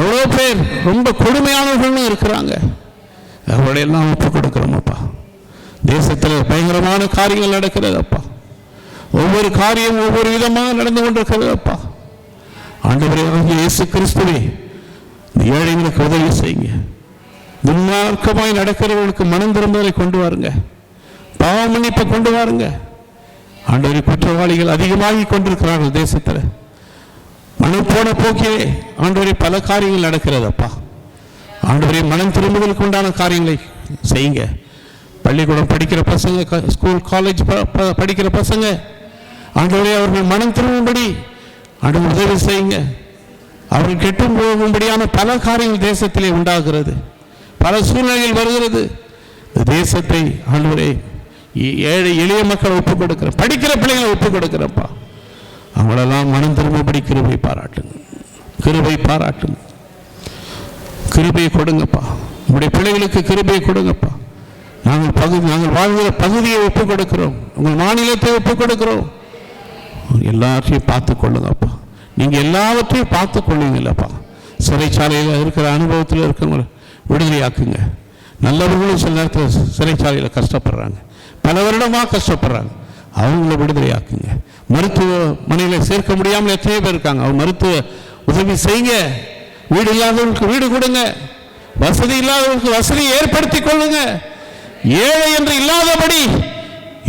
எவ்வளோ பேர் ரொம்ப கொடுமையானவர்களும் இருக்கிறாங்க. அவருடைய எல்லாம் ஒப்புக் கொடுக்கிறோம் அப்பா. தேசத்தில் பயங்கரமான காரியங்கள் நடக்கிறது அப்பா. ஒவ்வொரு காரியம் ஒவ்வொரு விதமாக நடந்து கொண்டிருக்கிறது அப்பா. ஆண்டவரே இயேசு கிறிஸ்துவே, இந்த ஏழைகளுக்கு உதவி செய்யுங்க. துன்மார்க்கமாய் நடக்கிறவர்களுக்கு மனம் திரும்பலை கொண்டு வாருங்க. பாவ மன்னிப்பை கொண்டு வாருங்க. ஆண்டவரே, குற்றவாளிகள் அதிகமாகி கொண்டிருக்கிறார்கள் தேசத்தில். மனம் போன போக்கிலே ஆண்டவரே பல காரியங்கள் நடக்கிறது அப்பா. ஆண்டவரே, மனம் திரும்புதலுக்கு உண்டான காரியங்களை செய்யுங்க. பள்ளிக்கூடம் படிக்கிற பசங்க, ஸ்கூல் காலேஜ் படிக்கிற பசங்க, ஆண்டவரே அவர்கள் மனம் திரும்பும்படி ஆண்டவர் உதவி செய்யுங்க. அவர்கள் கெட்டு போகும்படியான பல காரியங்கள் தேசத்திலே உண்டாகிறது, பல சூழ்நிலைகள் வருகிறது. இந்த தேசத்தை ஆண்டவரே ஏழை எளிய மக்கள் ஒப்புக் கொடுக்கிறேன், படிக்கிற பிள்ளைகளை ஒப்புக் கொடுக்கிறப்பா. அவங்களெல்லாம் மனம் திரும்பபடி கிருபை பாராட்டுங்க, கிருபை பாராட்டுங்க, கிருபையை கொடுங்கப்பா. உங்களுடைய பிள்ளைகளுக்கு கிருபையை கொடுங்கப்பா. நாங்கள் வாழ்கிற பகுதியை ஒப்புக் கொடுக்கிறோம், உங்கள் மாநிலத்தை ஒப்புக் கொடுக்கிறோம். எல்லாத்தையும் பார்த்து கொள்ளுங்கப்பா. நீங்கள் எல்லாவற்றையும் பார்த்து கொள்ளுங்கல்லப்பா. சிறைச்சாலையில் இருக்கிற அனுபவத்தில் இருக்கவங்களை விடுதலையாக்குங்க. நல்லவர்களும் சில நேரத்தில் சிறைச்சாலையில் கஷ்டப்படுறாங்க, பல வருடமாக கஷ்டப்படுறாங்க. அவங்கள விடுதலையாக்குங்க. மருத்துவமனையில் சேர்க்க முடியாமல் எத்தனையோ பேர் இருக்காங்க. அவங்க மருத்துவ உதவி செய்யுங்க. வீடு இல்லாதவர்களுக்கு வீடு கொடுங்க, வசதி இல்லாதவர்களுக்கு வசதியை ஏற்படுத்தி கொள்ளுங்க. ஏழை என்று இல்லாதபடி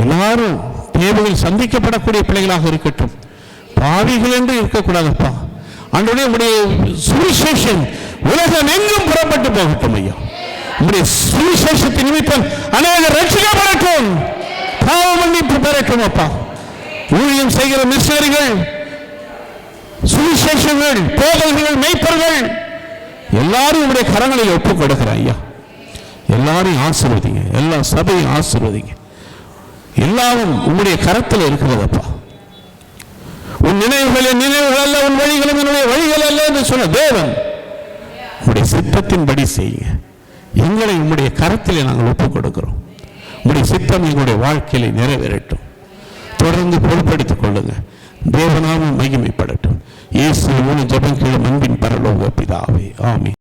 எல்லாரும் தேவைகள் சந்திக்கப்படக்கூடிய பிள்ளைகளாக இருக்கட்டும், பாவிகள் என்று இருக்கக்கூடாதப்பா. ஆண்டவரே, உடைய சுவிசேஷம் உலகம் எங்கும் புறப்பட்டு போகட்டும் ஐயா. உடைய சுவிசேஷத்தின் நிமித்தம் அநேகர் ரட்சிக்கப்படட்டும், பாவ மன்னிப்பு பெறட்டும் அப்பா. ஊழியம் செய்கிற மிஷனரிகள், சுவிசேஷங்கள், போதகர்கள், மெய்ப்பர்கள் எல்லாரும் உடைய கரங்களில் ஒப்புக் கொடுக்கிறேன் ஐயா. எல்லாரையும் ஆசீர்வதிங்க, எல்லா சபையும் ஆசீர்வதிங்க. எல்லாரும் உங்களுடைய கரத்தில் இருக்கிறதப்பா. உன் நினைவுகள் என் நினைவுகள் அல்ல, உன் வழிகளும் என்னுடைய வழிகள் அல்ல என்று சொன்ன தேவன், உங்களுடைய சித்தத்தின்படி செய்யுங்க. எங்களை உங்களுடைய கரத்திலே நாங்கள் ஒப்புக் கொடுக்கிறோம். உங்களுடைய சித்தம் எங்களுடைய வாழ்க்கையிலே நிறைவேறட்டும். தொடர்ந்து பொறுப்படுத்திக் கொள்ளுங்க. தேவனாலும் மகிமைப்படட்டும். இயேசு ஜெபம் கேளும் அன்பின் பரலோக பிதாவே, ஆமென்.